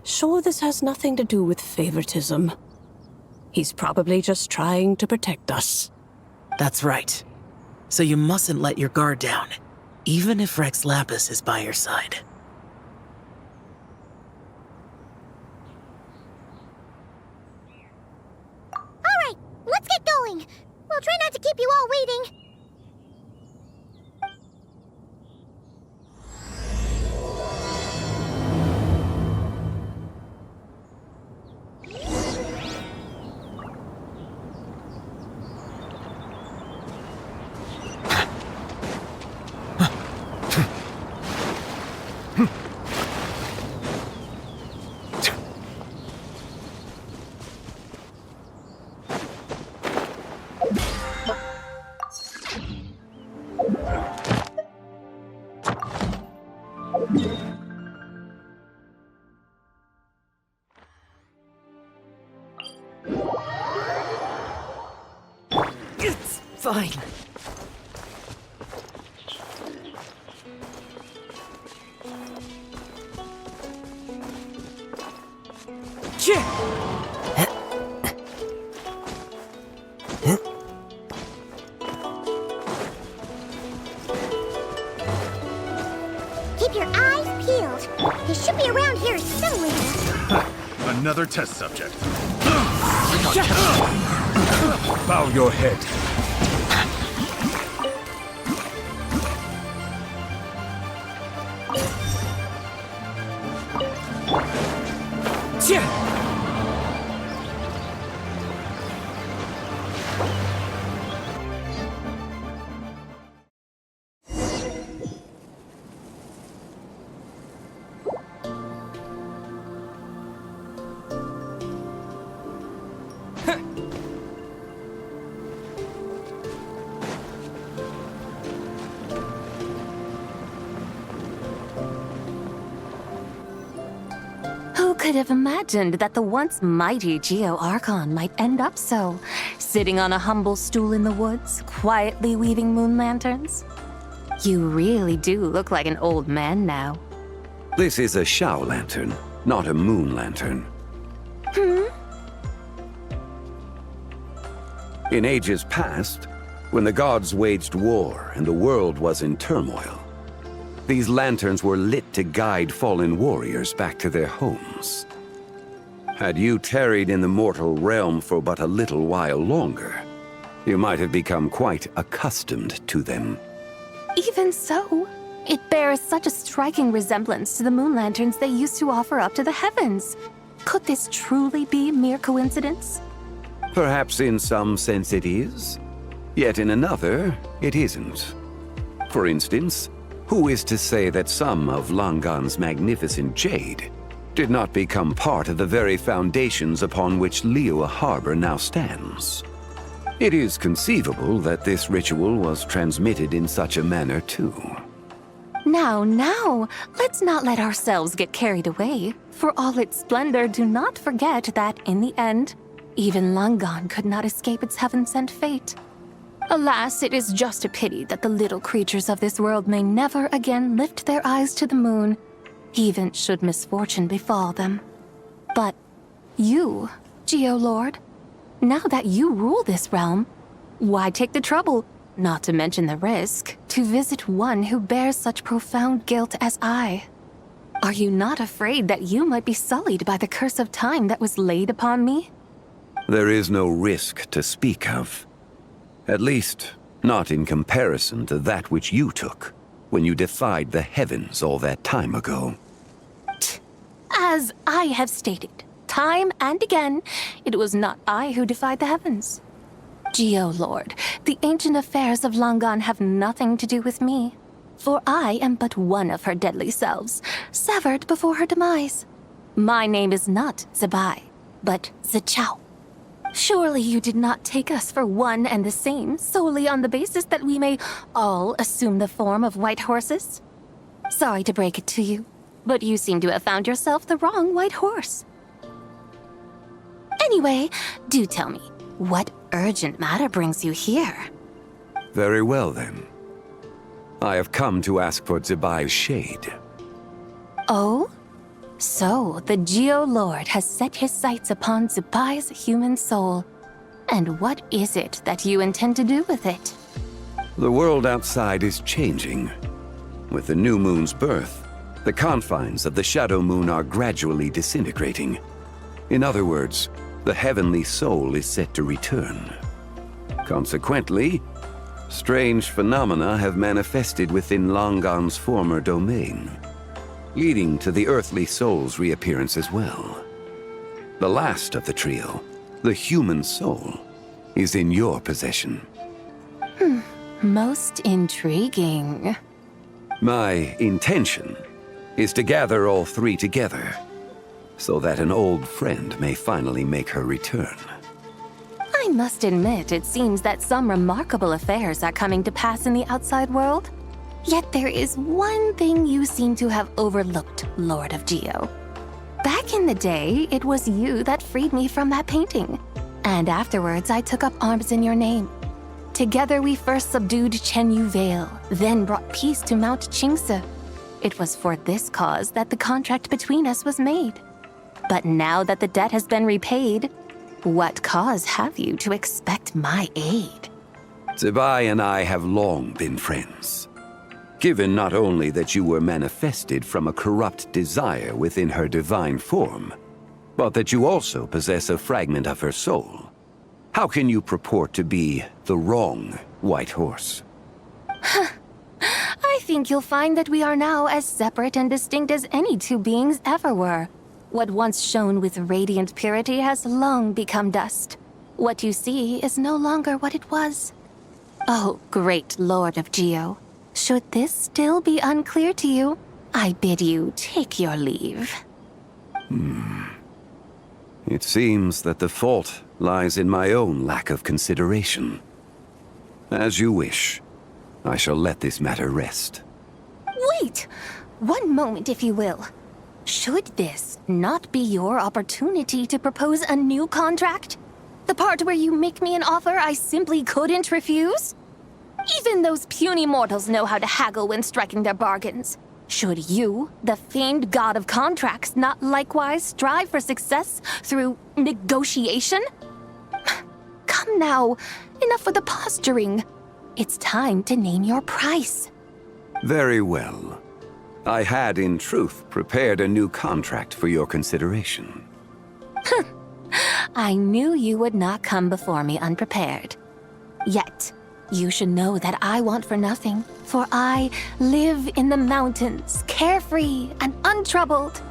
sure this has nothing to do with favoritism. He's probably just trying to protect us. That's right. So you mustn't let your guard down, even if Rex Lapis is by your side. All right, let's get going. We'll try not to keep you all waiting. Fine. Keep your eyes peeled. He should be around here somewhere. Another test subject. Bow your head. Who could have imagined that the once mighty Geo Archon might end up so, sitting on a humble stool in the woods, quietly weaving moon lanterns? You really do look like an old man now. This is a Shao lantern, not a moon lantern. In ages past, when the gods waged war and the world was in turmoil, these lanterns were lit to guide fallen warriors back to their homes. Had you tarried in the mortal realm for but a little while longer, you might have become quite accustomed to them. Even so, it bears such a striking resemblance to the moon lanterns they used to offer up to the heavens. Could this truly be mere coincidence? Perhaps in some sense it is, yet in another, it isn't. For instance, who is to say that some of Langan's magnificent jade did not become part of the very foundations upon which Liyue Harbor now stands? It is conceivable that this ritual was transmitted in such a manner too. Now, let's not let ourselves get carried away. For all its splendor, do not forget that, in the end, even Langan could not escape its heaven-sent fate. Alas, it is just a pity that the little creatures of this world may never again lift their eyes to the moon, even should misfortune befall them. But you, Geo-Lord, now that you rule this realm, why take the trouble, not to mention the risk, to visit one who bears such profound guilt as I? Are you not afraid that you might be sullied by the curse of time that was laid upon me? There is no risk to speak of. At least, not in comparison to that which you took when you defied the heavens all that time ago. As I have stated, time and again, it was not I who defied the heavens. Geo-Lord, the ancient affairs of Langan have nothing to do with me, for I am but one of her deadly selves, severed before her demise. My name is not Zebai, but Zichao. Surely you did not take us for one and the same, solely on the basis that we may all assume the form of white horses? Sorry to break it to you, but you seem to have found yourself the wrong white horse. Anyway, do tell me, what urgent matter brings you here? Very well then. I have come to ask for Zebai's shade. Oh? So, the Geo-Lord has set his sights upon Zebai's human soul. And what is it that you intend to do with it? The world outside is changing. With the new moon's birth, the confines of the shadow moon are gradually disintegrating. In other words, the heavenly soul is set to return. Consequently, strange phenomena have manifested within Langan's former domain, leading to the earthly soul's reappearance as well. The last of the trio, the human soul, is in your possession. Most intriguing. My intention is to gather all three together, so that an old friend may finally make her return. I must admit, it seems that some remarkable affairs are coming to pass in the outside world. Yet there is one thing you seem to have overlooked, Lord of Geo. Back in the day, it was you that freed me from that painting. And afterwards, I took up arms in your name. Together we first subdued Chenyu Vale, then brought peace to Mount Qingse. It was for this cause that the contract between us was made. But now that the debt has been repaid, what cause have you to expect my aid? Zibai and I have long been friends. Given not only that you were manifested from a corrupt desire within her divine form, but that you also possess a fragment of her soul, how can you purport to be the wrong White Horse? I think you'll find that we are now as separate and distinct as any two beings ever were. What once shone with radiant purity has long become dust. What you see is no longer what it was. Oh, great Lord of Geo, should this still be unclear to you, I bid you take your leave. It seems that the fault lies in my own lack of consideration. As you wish. I shall let this matter rest. Wait! One moment, if you will. Should this not be your opportunity to propose a new contract? The part where you make me an offer I simply couldn't refuse? Even those puny mortals know how to haggle when striking their bargains. Should you, the famed god of contracts, not likewise strive for success through negotiation? Come now, enough with the posturing. It's time to name your price. Very well. I had, in truth, prepared a new contract for your consideration. I knew you would not come before me unprepared. Yet, you should know that I want for nothing, for I live in the mountains, carefree and untroubled.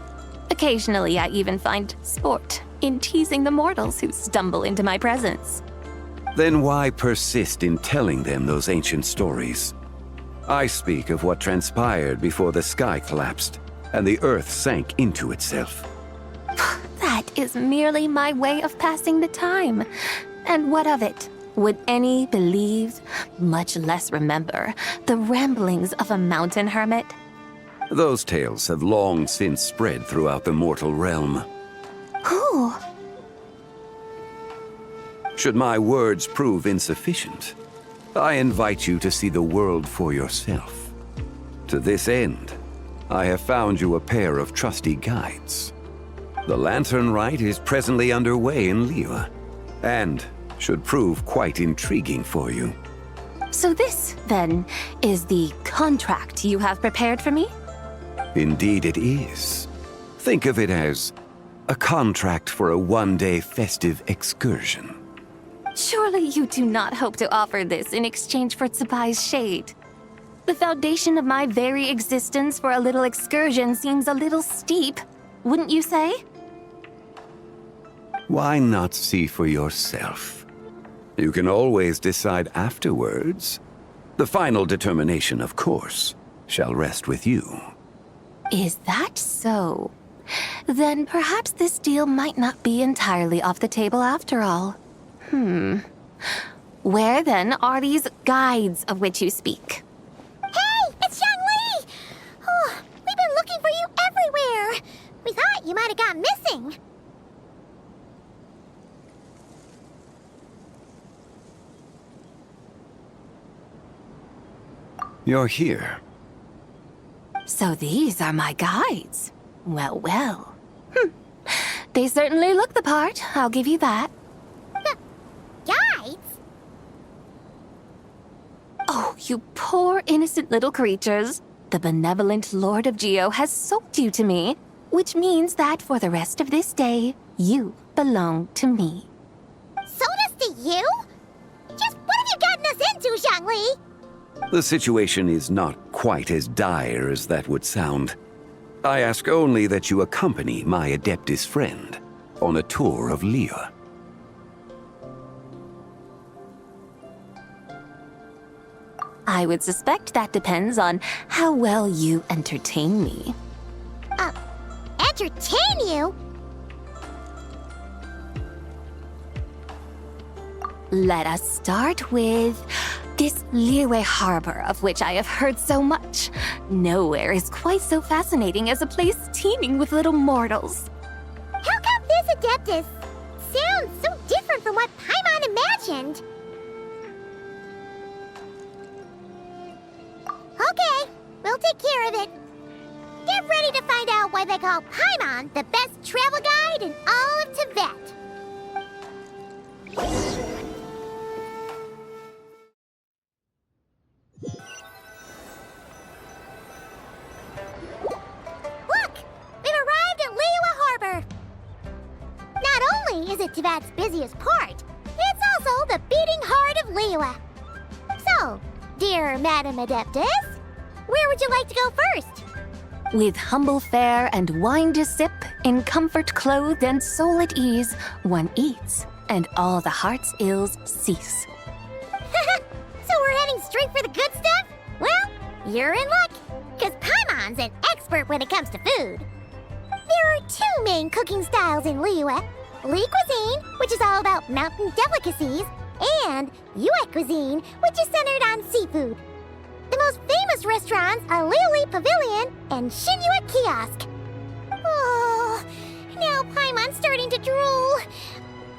Occasionally, I even find sport in teasing the mortals who stumble into my presence. Then why persist in telling them those ancient stories? I speak of what transpired before the sky collapsed and the earth sank into itself. That is merely my way of passing the time. And what of it? Would any believe, much less remember, the ramblings of a mountain hermit? Those tales have long since spread throughout the mortal realm. Who? Should my words prove insufficient, I invite you to see the world for yourself. To this end, I have found you a pair of trusty guides. The lantern rite is presently underway in Liyue, and should prove quite intriguing for you. So this, then, is the contract you have prepared for me? Indeed it is. Think of it as a contract for a one-day festive excursion. Surely you do not hope to offer this in exchange for Tsubai's shade. The foundation of my very existence for a little excursion seems a little steep, wouldn't you say? Why not see for yourself? You can always decide afterwards. The final determination, of course, shall rest with you. Is that so? Then perhaps this deal might not be entirely off the table after all. Where then are these guides of which you speak? Hey, it's Young Lee! Oh, we've been looking for you everywhere. We thought you might have gone missing. You're here. So these are my guides. Well, well. They certainly look the part, I'll give you that. Guides? Oh, you poor innocent little creatures. The benevolent Lord of Geo has soaked you to me, which means that for the rest of this day, you belong to me. Sold us to you? Just what have you gotten us into, Zhongli? The situation is not quite as dire as that would sound. I ask only that you accompany my Adeptus friend on a tour of Liyue. I would suspect that depends on how well you entertain me. Entertain you? Let us start with this Liyue harbor of which I have heard so much. Nowhere is quite so fascinating as a place teeming with little mortals. How come this Adeptus sounds so different from what Paimon imagined? they call Paimon the best travel guide in all of Tibet. Look! We've arrived at Liyue Harbor. Not only is it Tibet's busiest port, it's also the beating heart of Liyue. So, dear Madam Adeptus, where would you like to go first? With humble fare and wine to sip, in comfort clothed and soul at ease, one eats, and all the heart's ills cease. So we're heading straight for the good stuff? Well, you're in luck, because Paimon's an expert when it comes to food. There are two main cooking styles in Liyue. Li cuisine, which is all about mountain delicacies, and Yue cuisine, which is centered on seafood. The most famous restaurants are Liuli Pavilion and Shinyue Kiosk. Oh, now Paimon's starting to drool.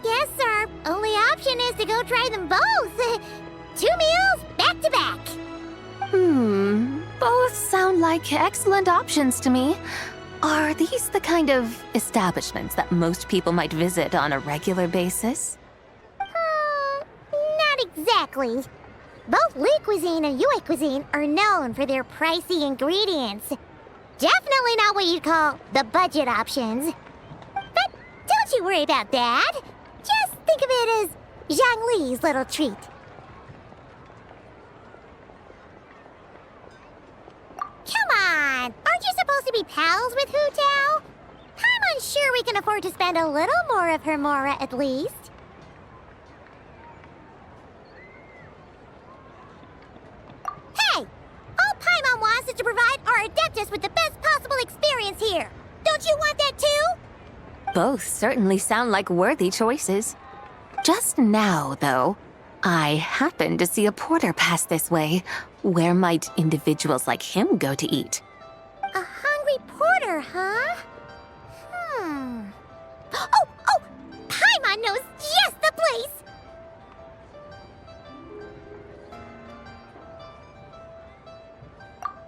Guess our only option is to go try them both. 2 meals back to back. Both sound like excellent options to me. Are these the kind of establishments that most people might visit on a regular basis? Not exactly. Both Li cuisine and Yue cuisine are known for their pricey ingredients. Definitely not what you'd call the budget options. But don't you worry about that. Just think of it as Zhang Li's little treat. Come on! Aren't you supposed to be pals with Hu Tao? I'm unsure we can afford to spend a little more of her mora at least. Hey! All Paimon wants is to provide our Adeptus with the best possible experience here. Don't you want that too? Both certainly sound like worthy choices. Just now, though, I happened to see a porter pass this way. Where might individuals like him go to eat? A hungry porter, huh? Oh! Paimon knows just the place!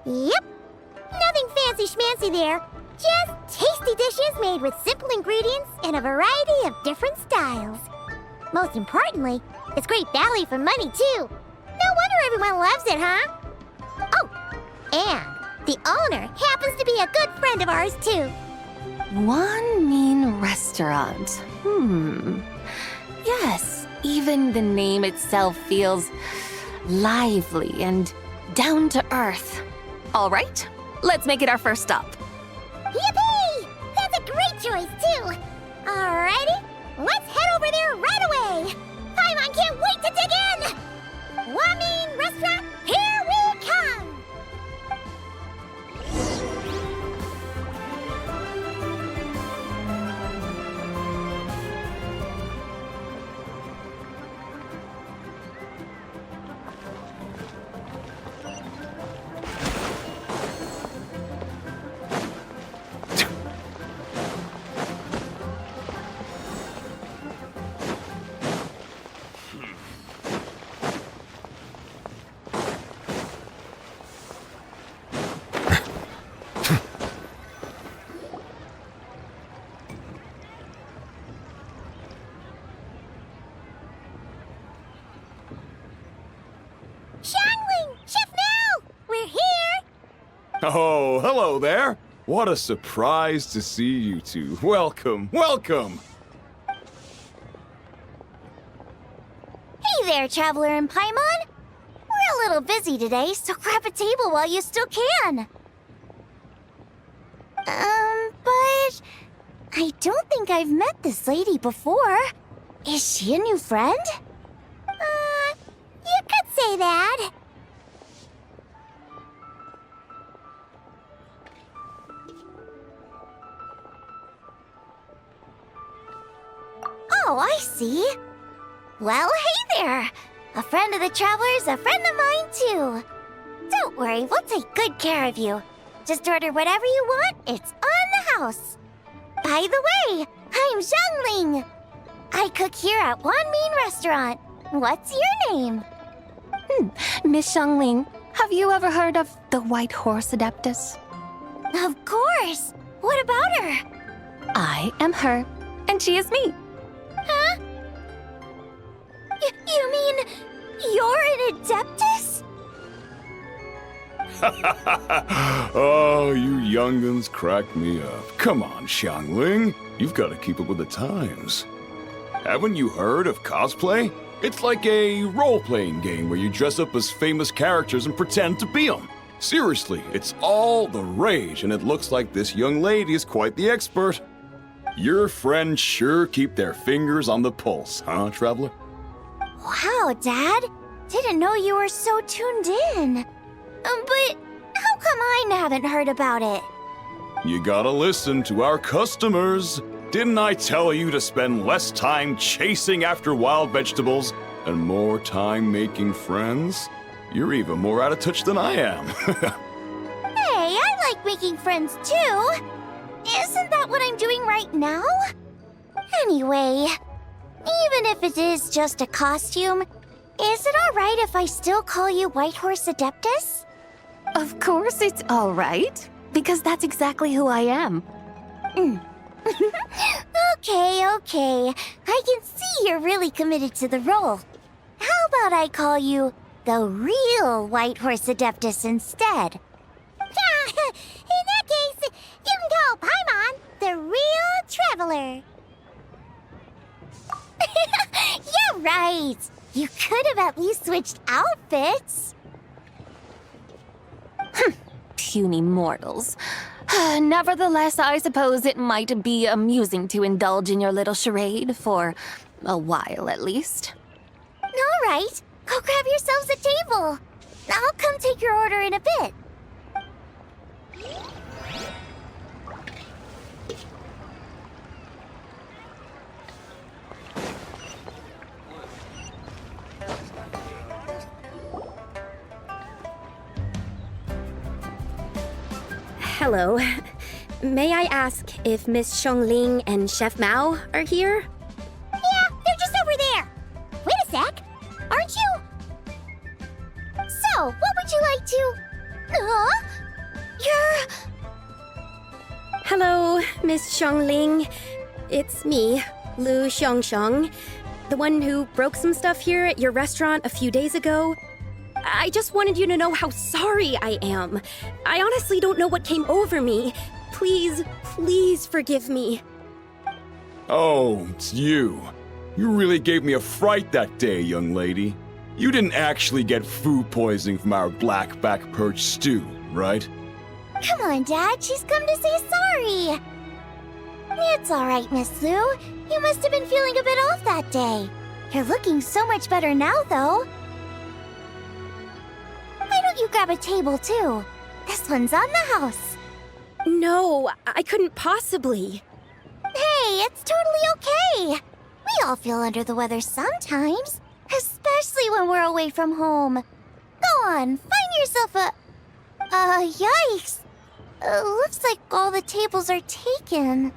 Yep. Nothing fancy schmancy there. Just tasty dishes made with simple ingredients in a variety of different styles. Most importantly, it's great value for money, too. No wonder everyone loves it, huh? Oh, and the owner happens to be a good friend of ours, too. One mean restaurant. Yes, even the name itself feels lively and down to earth. All right, let's make it our first stop. Yippee! That's a great choice, too. Alrighty, let's head over there right away. Paimon can't wait to dig in. Wamin Restaurant, here we come. Oh, hello there. What a surprise to see you two. Welcome, welcome. Hey there, Traveler and Paimon. We're a little busy today, so grab a table while you still can. But I don't think I've met this lady before. Is she a new friend? You could say that. Oh, I see. Well, hey there. A friend of the Traveler's a friend of mine, too. Don't worry, we'll take good care of you. Just order whatever you want, it's on the house. By the way, I'm Zhangling. I cook here at Wanmin Restaurant. What's your name? Miss Xiangling, have you ever heard of the White Horse Adeptus? Of course. What about her? I am her, and she is me. Huh? You mean you're an Adeptus? Oh, you young'uns crack me up. Come on, Xiangling. You've got to keep up with the times. Haven't you heard of cosplay? It's like a role-playing game where you dress up as famous characters and pretend to be them. Seriously, it's all the rage, and it looks like this young lady is quite the expert. Your friends sure keep their fingers on the pulse, huh, Traveler? Wow, Dad. Didn't know you were so tuned in. But how come I haven't heard about it? You gotta listen to our customers. Didn't I tell you to spend less time chasing after wild vegetables and more time making friends? You're even more out of touch than I am. Hey, I like making friends too. Isn't that what I'm doing right now? Anyway, even if it is just a costume, is it alright if I still call you Whitehorse Adeptus? Of course it's all right, because that's exactly who I am. Okay. I can see you're really committed to the role. How about I call you the real Whitehorse Adeptus instead? In that case, you can call Paimon the real Traveler. Yeah, right. You could have at least switched outfits. Puny mortals. Nevertheless, I suppose it might be amusing to indulge in your little charade for a while at least. All right, go grab yourselves a table. I'll come take your order in a bit. Hello. May I ask if Miss Xiangling and Chef Mao are here? Yeah, they're just over there. Wait a sec. Aren't you? So, what would you like to... You're... Hello, Miss Xiangling. It's me, Lu Xiangxiang, the one who broke some stuff here at your restaurant a few days ago. I just wanted you to know how sorry I am. I honestly don't know what came over me. Please forgive me. Oh, it's you. You really gave me a fright that day, young lady. You didn't actually get food poisoning from our black-back perch stew, right? Come on, Dad. She's come to say sorry. It's all right, Miss Lu. You must have been feeling a bit off that day. You're looking so much better now, though. Why don't you grab a table, too? This one's on the house. No, I couldn't possibly. Hey, it's totally okay. We all feel under the weather sometimes, especially when we're away from home. Go on, find yourself a... yikes. Looks like all the tables are taken.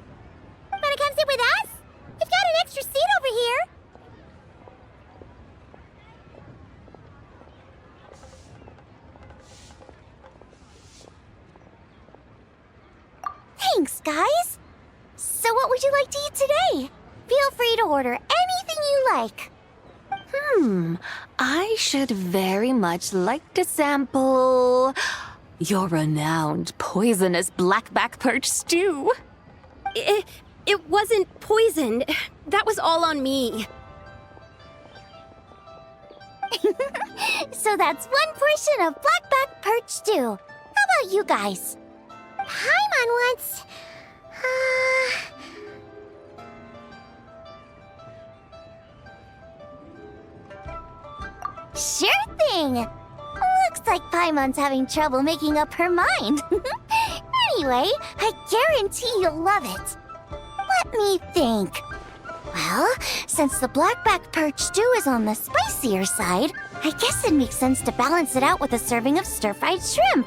Wanna come sit with us? We've got an extra seat over here. Thanks, guys. So what would you like to eat today? Feel free to order anything you like. I should very much like to sample your renowned poisonous blackback perch stew. It wasn't poisoned. That was all on me. So that's one portion of blackback perch stew. How about you guys? Paimon wants... Sure thing! Looks like Paimon's having trouble making up her mind. Anyway, I guarantee you'll love it. Let me think. Well, since the blackback perch stew is on the spicier side, I guess it makes sense to balance it out with a serving of stir-fried shrimp.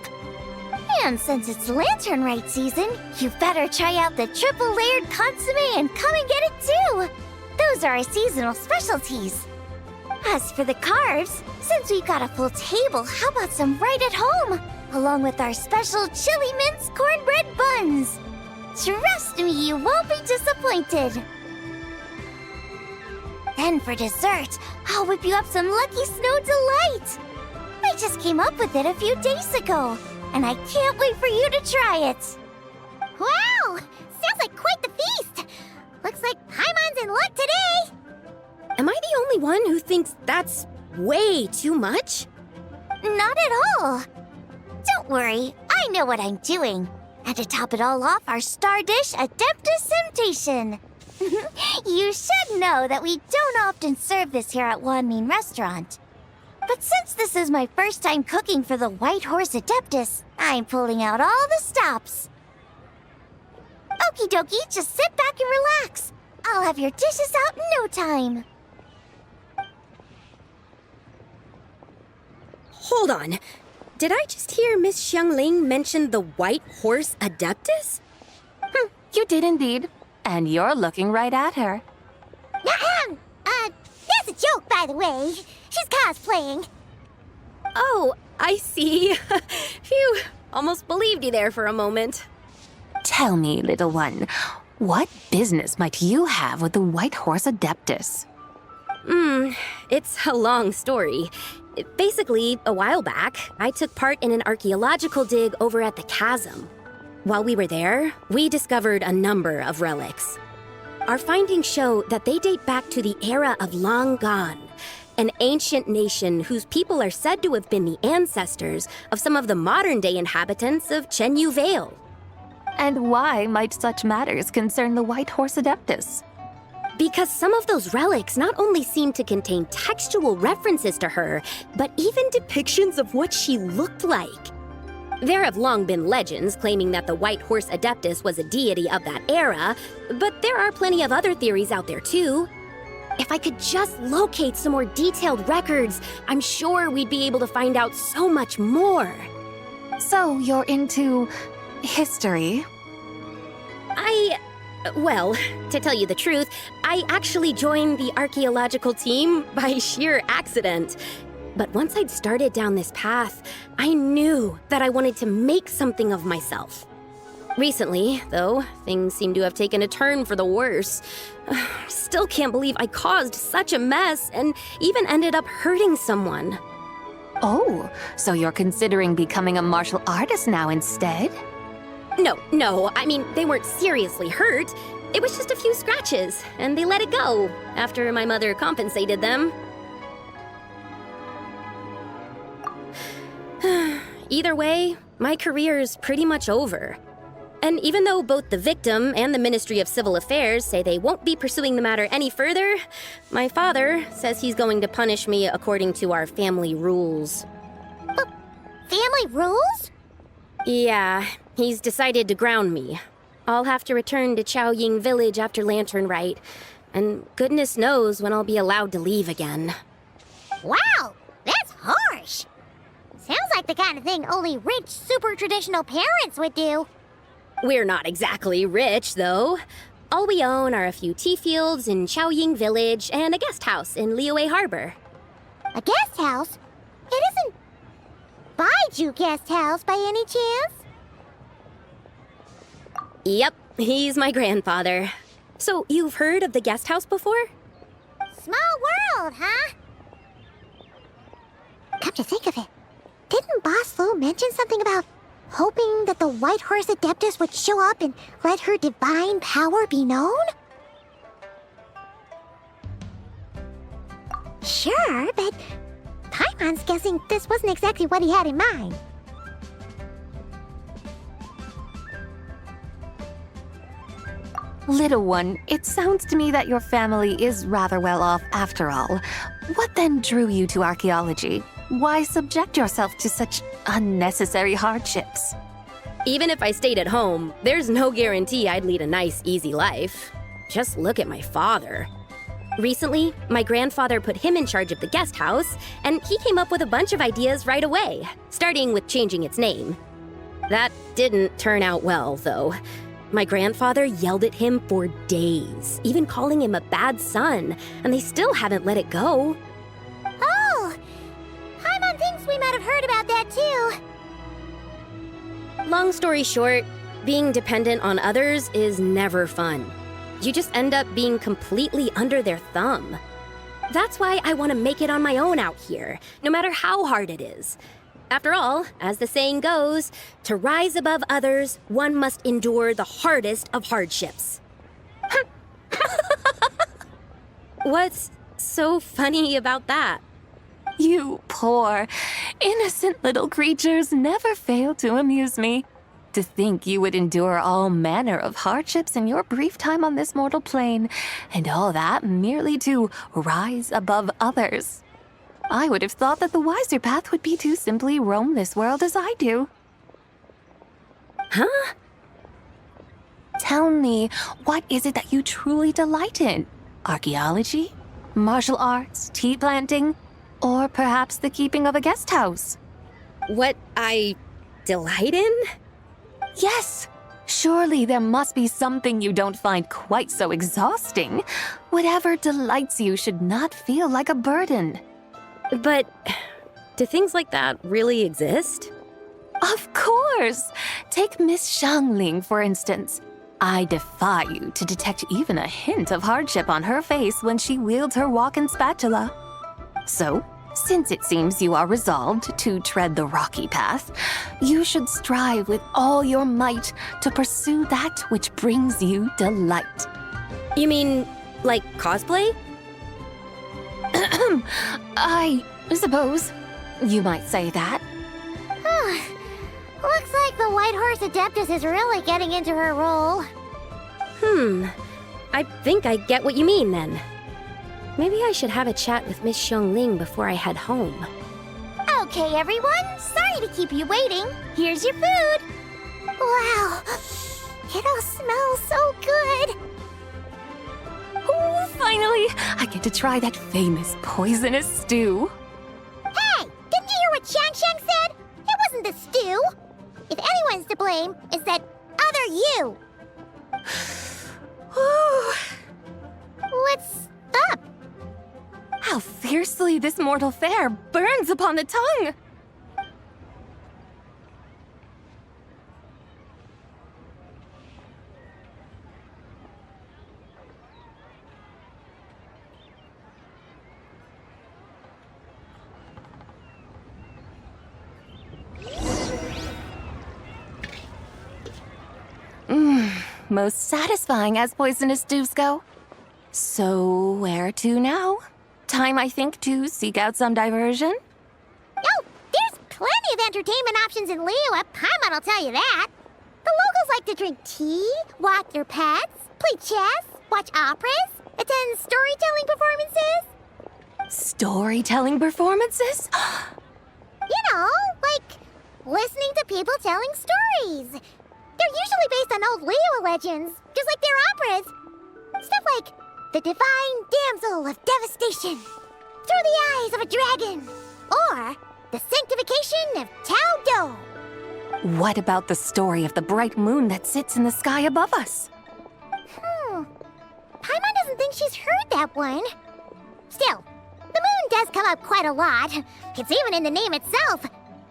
And since it's lantern rite season, you better try out the triple-layered consomme and come and get it too! Those are our seasonal specialties. As for the carbs, since we've got a full table, how about some right at home? Along with our special chili mince cornbread buns. Trust me, you won't be disappointed. Then for dessert, I'll whip you up some Lucky Snow Delight. I just came up with it a few days ago, and I can't wait for you to try it. Wow! Sounds like quite the feast! Looks like Paimon's in luck today! Am I the only one who thinks that's way too much? Not at all. Don't worry, I know what I'm doing. And to top it all off, our star dish, Adeptus Temptation. You should know that we don't often serve this here at Wanmin Restaurant. But since this is my first time cooking for the White Horse Adeptus, I'm pulling out all the stops. Okie dokie, just sit back and relax. I'll have your dishes out in no time. Hold on. Did I just hear Miss Xiangling mention the White Horse Adeptus? You did indeed. And you're looking right at her. That's a joke, by the way. She's cosplaying. Oh, I see. Phew, almost believed you there for a moment. Tell me, little one, what business might you have with the White Horse Adeptus? It's a long story. Basically, a while back, I took part in an archaeological dig over at the chasm. While we were there, we discovered a number of relics. Our findings show that they date back to the era of Long Gone, an ancient nation whose people are said to have been the ancestors of some of the modern-day inhabitants of Chenyu Vale. And why might such matters concern the White Horse Adeptus? Because some of those relics not only seem to contain textual references to her, but even depictions of what she looked like. There have long been legends claiming that the White Horse Adeptus was a deity of that era, but there are plenty of other theories out there too. If I could just locate some more detailed records, I'm sure we'd be able to find out so much more. So you're into history? Well, to tell you the truth, I actually joined the archaeological team by sheer accident. But once I'd started down this path, I knew that I wanted to make something of myself. Recently, though, things seem to have taken a turn for the worse. Still can't believe I caused such a mess and even ended up hurting someone. Oh, so you're considering becoming a martial artist now instead? No, I mean, they weren't seriously hurt. It was just a few scratches, and they let it go after my mother compensated them. Either way, my career's pretty much over. And even though both the victim and the Ministry of Civil Affairs say they won't be pursuing the matter any further, my father says he's going to punish me according to our family rules. Family rules? Yeah, he's decided to ground me. I'll have to return to Chaoying Village after Lantern Rite, and goodness knows when I'll be allowed to leave again. Wow, that's harsh. Sounds like the kind of thing only rich, super traditional parents would do. We're not exactly rich, though. All we own are a few tea fields in Chaoying Village and a guest house in Liyue Harbor. A guest house? It isn't Baiju Guest House by any chance? Yep, he's my grandfather. So you've heard of the guest house before? Small world, huh? Come to think of it, didn't Boss Lu mention something about hoping that the White Horse Adeptus would show up and let her divine power be known? Sure, but Paimon's guessing this wasn't exactly what he had in mind. Little one, it sounds to me that your family is rather well off after all. What then drew you to archaeology? Why subject yourself to such unnecessary hardships? Even if I stayed at home, there's no guarantee I'd lead a nice, easy life. Just look at my father. Recently, my grandfather put him in charge of the guest house, and he came up with a bunch of ideas right away, starting with changing its name. That didn't turn out well, though. My grandfather yelled at him for days, even calling him a bad son, and they still haven't let it go. Oh! Paimon thinks we might have heard about that too. Long story short, Being dependent on others is never fun. You just end up being completely under their thumb. That's why I want to make it on my own out here, no matter how hard it is. After all, as the saying goes, to rise above others, one must endure the hardest of hardships. What's so funny about that? You poor, innocent little creatures never fail to amuse me. To think you would endure all manner of hardships in your brief time on this mortal plane, and all that merely to rise above others. I would have thought that the wiser path would be to simply roam this world as I do. Huh? Tell me, what is it that you truly delight in? Archaeology? Martial arts? Tea planting? Or perhaps the keeping of a guest house? What I delight in? Yes! Surely there must be something you don't find quite so exhausting. Whatever delights you should not feel like a burden. But do things like that really exist? Of course! Take Miss Xiangling, for instance. I defy you to detect even a hint of hardship on her face when she wields her walking spatula. So, since it seems you are resolved to tread the rocky path, you should strive with all your might to pursue that which brings you delight. You mean, like cosplay? I suppose you might say that. Looks like the White Horse Adeptus is really getting into her role. I think I get what you mean then. Maybe I should have a chat with Miss Xiangling before I head home. Okay, everyone. Sorry to keep you waiting. Here's your food. Wow. It all smells so good. Oh, finally! I get to try that famous poisonous stew. Hey! Didn't you hear what Shang said? It wasn't the stew. If anyone's to blame, it's that other you. What's up? How fiercely this mortal fare burns upon the tongue! Most satisfying as poisonous stews go. So, where to now? Time, I think, to seek out some diversion? Oh, there's plenty of entertainment options in Liyue. Paimon will tell you that. The locals like to drink tea, walk their pets, play chess, watch operas, attend storytelling performances. Storytelling performances? You know, like listening to people telling stories. They're usually based on old Liyue legends, just like their operas. Stuff like the Divine Damsel of Devastation, Through the Eyes of a Dragon, or the Sanctification of Tao Do. What about the story of the bright moon that sits in the sky above us? Paimon doesn't think she's heard that one. Still, the moon does come up quite a lot. It's even in the name itself.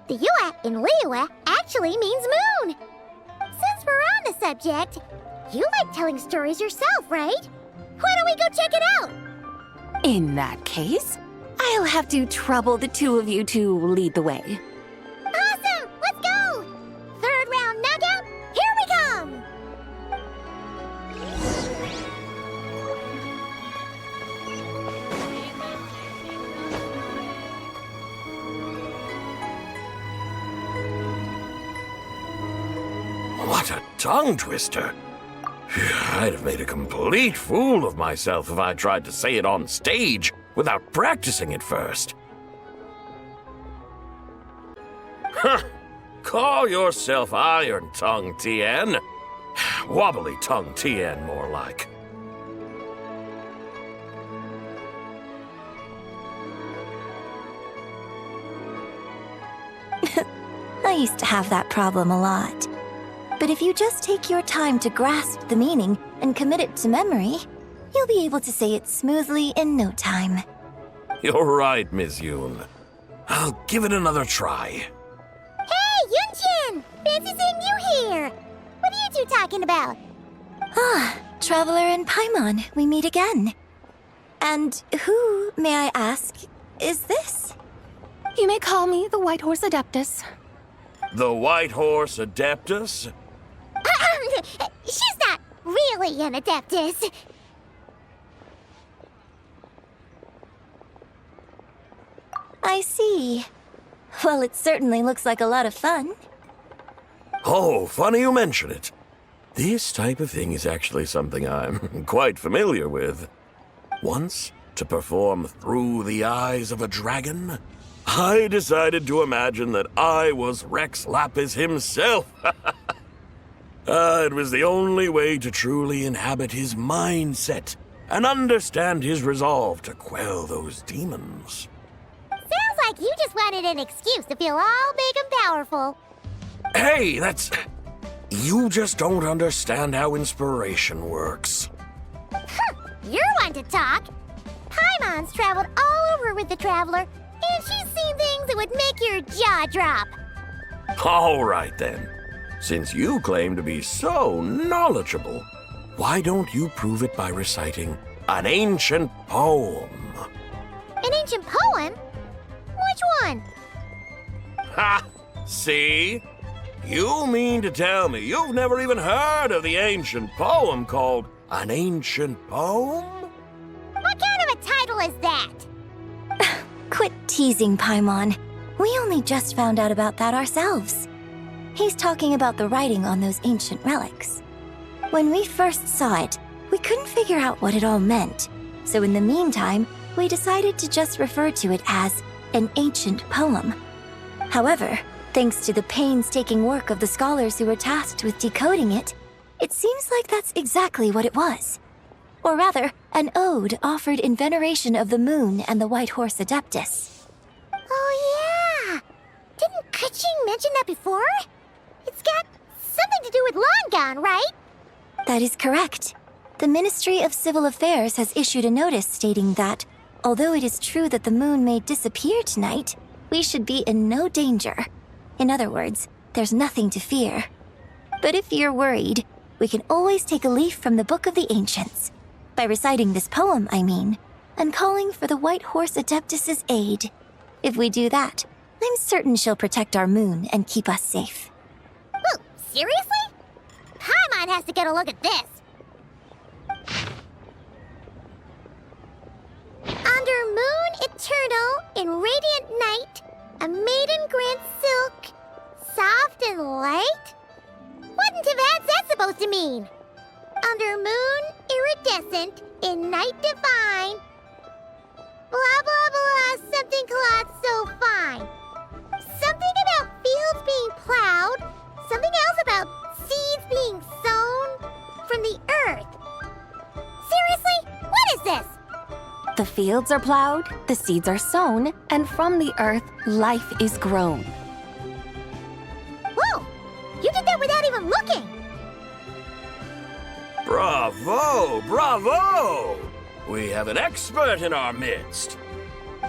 The Yue in Liyue actually means moon. Since we're on the subject, you like telling stories yourself, right? Why don't we go check it out? In that case, I'll have to trouble the two of you to lead the way. Awesome! Let's go! Third round knockout, here we come! What a tongue twister! I'd have made a complete fool of myself if I tried to say it on stage without practicing it first. Huh! Call yourself Iron Tongue Tien. Wobbly Tongue Tien, more like. I used to have that problem a lot. But if you just take your time to grasp the meaning and commit it to memory, you'll be able to say it smoothly in no time. You're right, Miss Yoon. I'll give it another try. Hey, Yunchin! Fancy seeing you here! What are you two talking about? Ah, Traveler and Paimon, we meet again. And who, may I ask, is this? You may call me the White Horse Adeptus. The White Horse Adeptus? She's not really an Adeptus. I see. Well, it certainly looks like a lot of fun. Oh, funny you mention it. This type of thing is actually something I'm quite familiar with. Once, to perform Through the Eyes of a Dragon, I decided to imagine that I was Rex Lapis himself. It was the only way to truly inhabit his mindset and understand his resolve to quell those demons. Sounds like you just wanted an excuse to feel all big and powerful. Hey, that's... You just don't understand how inspiration works. You're one to talk. Paimon's traveled all over with the Traveler, and she's seen things that would make your jaw drop. All right, then. Since you claim to be so knowledgeable, why don't you prove it by reciting an ancient poem? An ancient poem? Which one? Ha! See? You mean to tell me you've never even heard of the ancient poem called An Ancient Poem? What kind of a title is that? Quit teasing, Paimon. We only just found out about that ourselves. He's talking about the writing on those ancient relics. When we first saw it, we couldn't figure out what it all meant. So in the meantime, we decided to just refer to it as an ancient poem. However, thanks to the painstaking work of the scholars who were tasked with decoding it, it seems like that's exactly what it was. Or rather, an ode offered in veneration of the moon and the White Horse Adeptus. Oh yeah! Didn't Kuching mention that before? It's got something to do with Long Gone, right? That is correct. The Ministry of Civil Affairs has issued a notice stating that, although it is true that the moon may disappear tonight, we should be in no danger. In other words, there's nothing to fear. But if you're worried, we can always take a leaf from the Book of the Ancients. By reciting this poem, I mean, and calling for the White Horse Adeptus's aid. If we do that, I'm certain she'll protect our moon and keep us safe. Whoa, seriously? Paimon has to get a look at this. Under moon eternal, in radiant night, a maiden grants silk, soft and light? What in Tibet's that supposed to mean? Under moon iridescent, in night divine, blah blah blah, something cloth so fine. Something about fields being plowed, something else about seeds being sown from the earth. Seriously? What is this? The fields are plowed, the seeds are sown, and from the earth, life is grown. Whoa! You did that without even looking! Bravo! Bravo! We have an expert in our midst.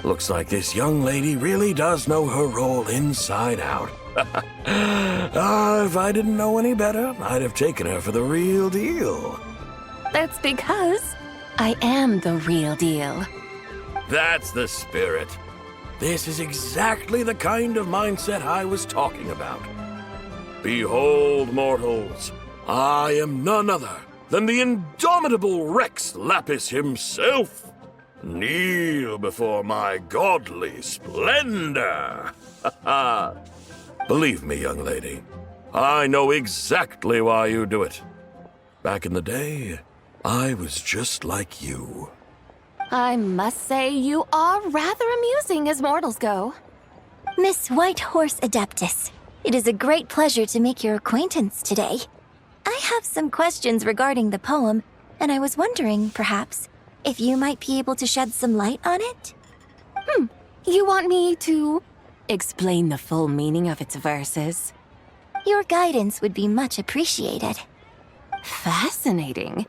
Looks like this young lady really does know her role inside out. If I didn't know any better, I'd have taken her for the real deal. That's because I am the real deal. That's the spirit. This is exactly the kind of mindset I was talking about. Behold, mortals, I am none other than the indomitable Rex Lapis himself. Kneel before my godly splendor. Believe me, young lady, I know exactly why you do it. Back in the day, I was just like you. I must say you are rather amusing as mortals go. Miss White Horse Adeptus, it is a great pleasure to make your acquaintance today. I have some questions regarding the poem, and I was wondering, perhaps, if you might be able to shed some light on it? You want me to explain the full meaning of its verses? Your guidance would be much appreciated. Fascinating.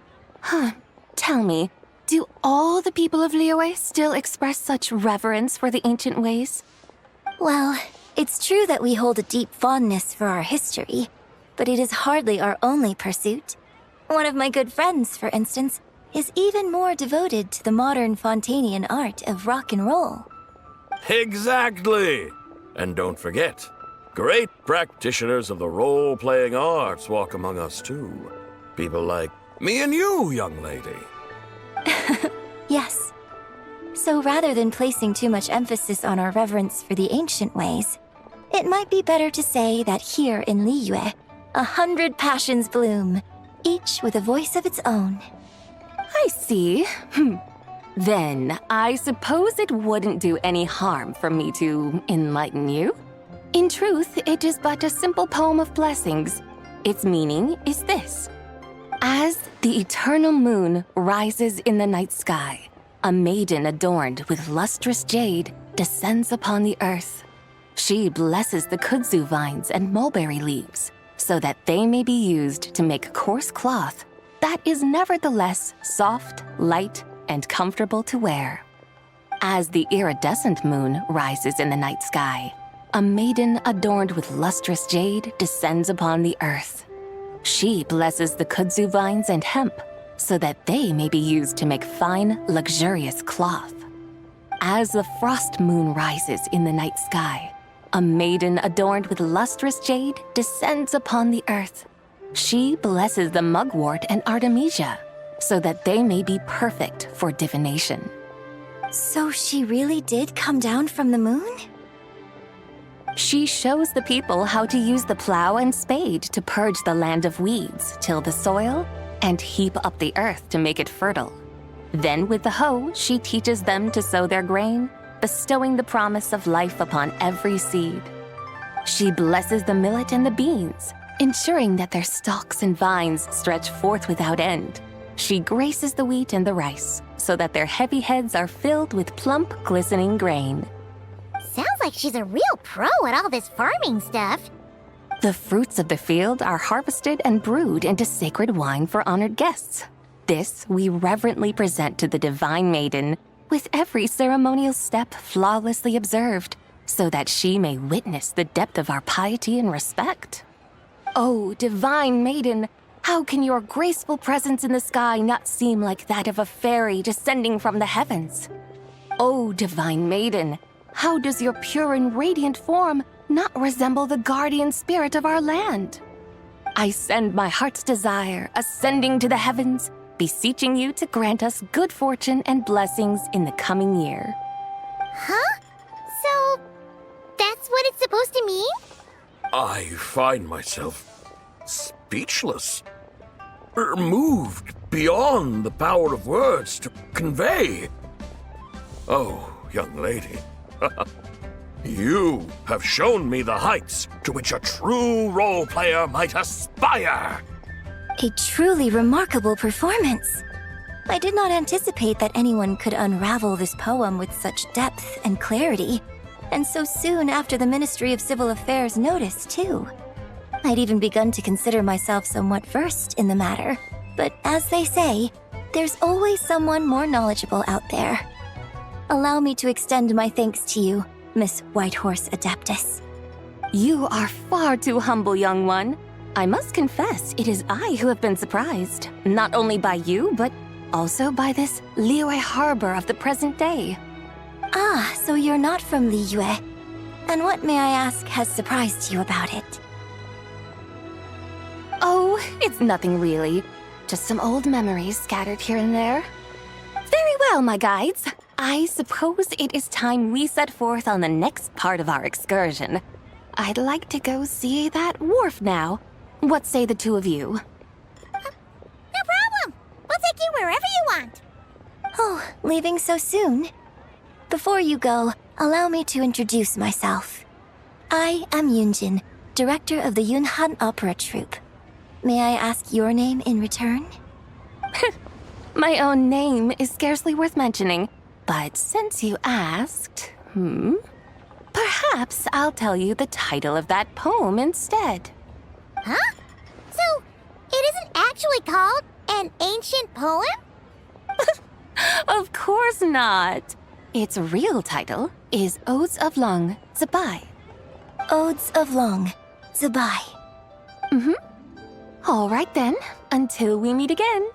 Tell me, do all the people of Liyue still express such reverence for the ancient ways? Well, it's true that we hold a deep fondness for our history. But it is hardly our only pursuit. One of my good friends, for instance, is even more devoted to the modern Fontanian art of rock and roll. Exactly! And don't forget, great practitioners of the role-playing arts walk among us too. People like me and you, young lady. Yes. So rather than placing too much emphasis on our reverence for the ancient ways, it might be better to say that here in Liyue, 100 passions bloom, each with a voice of its own. I see. Then, I suppose it wouldn't do any harm for me to enlighten you. In truth, it is but a simple poem of blessings. Its meaning is this. As the eternal moon rises in the night sky, a maiden adorned with lustrous jade descends upon the earth. She blesses the kudzu vines and mulberry leaves, so that they may be used to make coarse cloth that is nevertheless soft, light, and comfortable to wear. As the iridescent moon rises in the night sky, a maiden adorned with lustrous jade descends upon the earth. She blesses the kudzu vines and hemp, so that they may be used to make fine, luxurious cloth. As the frost moon rises in the night sky, a maiden adorned with lustrous jade descends upon the earth. She blesses the mugwort and artemisia, so that they may be perfect for divination. So she really did come down from the moon? She shows the people how to use the plow and spade to purge the land of weeds, till the soil, and heap up the earth to make it fertile. Then with the hoe, she teaches them to sow their grain, bestowing the promise of life upon every seed. She blesses the millet and the beans, ensuring that their stalks and vines stretch forth without end. She graces the wheat and the rice, so that their heavy heads are filled with plump, glistening grain. Sounds like she's a real pro at all this farming stuff. The fruits of the field are harvested and brewed into sacred wine for honored guests. This we reverently present to the divine maiden, with every ceremonial step flawlessly observed, so that she may witness the depth of our piety and respect. Oh, divine maiden, how can your graceful presence in the sky not seem like that of a fairy descending from the heavens? Oh, divine maiden, how does your pure and radiant form not resemble the guardian spirit of our land? I send my heart's desire, ascending to the heavens, beseeching you to grant us good fortune and blessings in the coming year. Huh? So, that's what it's supposed to mean? I find myself speechless. Moved beyond the power of words to convey. Oh, young lady, you have shown me the heights to which a true role player might aspire. A truly remarkable performance. I did not anticipate that anyone could unravel this poem with such depth and clarity, and so soon after the Ministry of Civil Affairs noticed, too. I'd even begun to consider myself somewhat versed in the matter, but as they say, there's always someone more knowledgeable out there. Allow me to extend my thanks to you, Miss Whitehorse Adeptus. You are far too humble, young one. I must confess, it is I who have been surprised, not only by you, but also by this Liyue harbor of the present day. Ah, so you're not from Liyue. And what, may I ask, has surprised you about it? Oh, it's nothing really. Just some old memories scattered here and there. Very well, my guides. I suppose it is time we set forth on the next part of our excursion. I'd like to go see that wharf now. What say the two of you? No problem. We'll take you wherever you want. Oh, leaving so soon? Before you go, allow me to introduce myself. I am Yunjin, director of the Yunhan Opera Troupe. May I ask your name in return? My own name is scarcely worth mentioning, but since you asked, perhaps I'll tell you the title of that poem instead. Huh? So, it isn't actually called an ancient poem? Of course not. Its real title is Odes of Long Zibai. Odes of Long Zibai. Mm-hmm. All right then, until we meet again.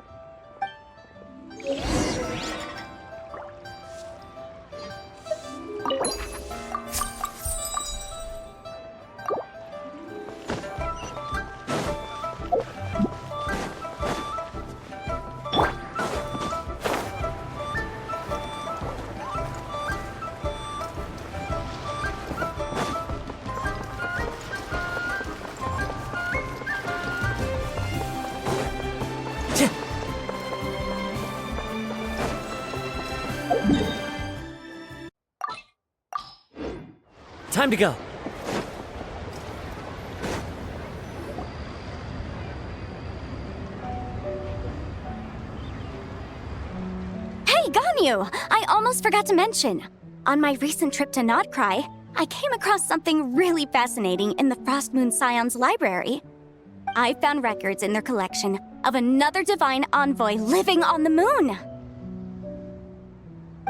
Time to go. Hey, Ganyu! I almost forgot to mention. On my recent trip to Notcry, I came across something really fascinating in the Frost Moon Scion's library. I found records in their collection of another divine envoy living on the moon.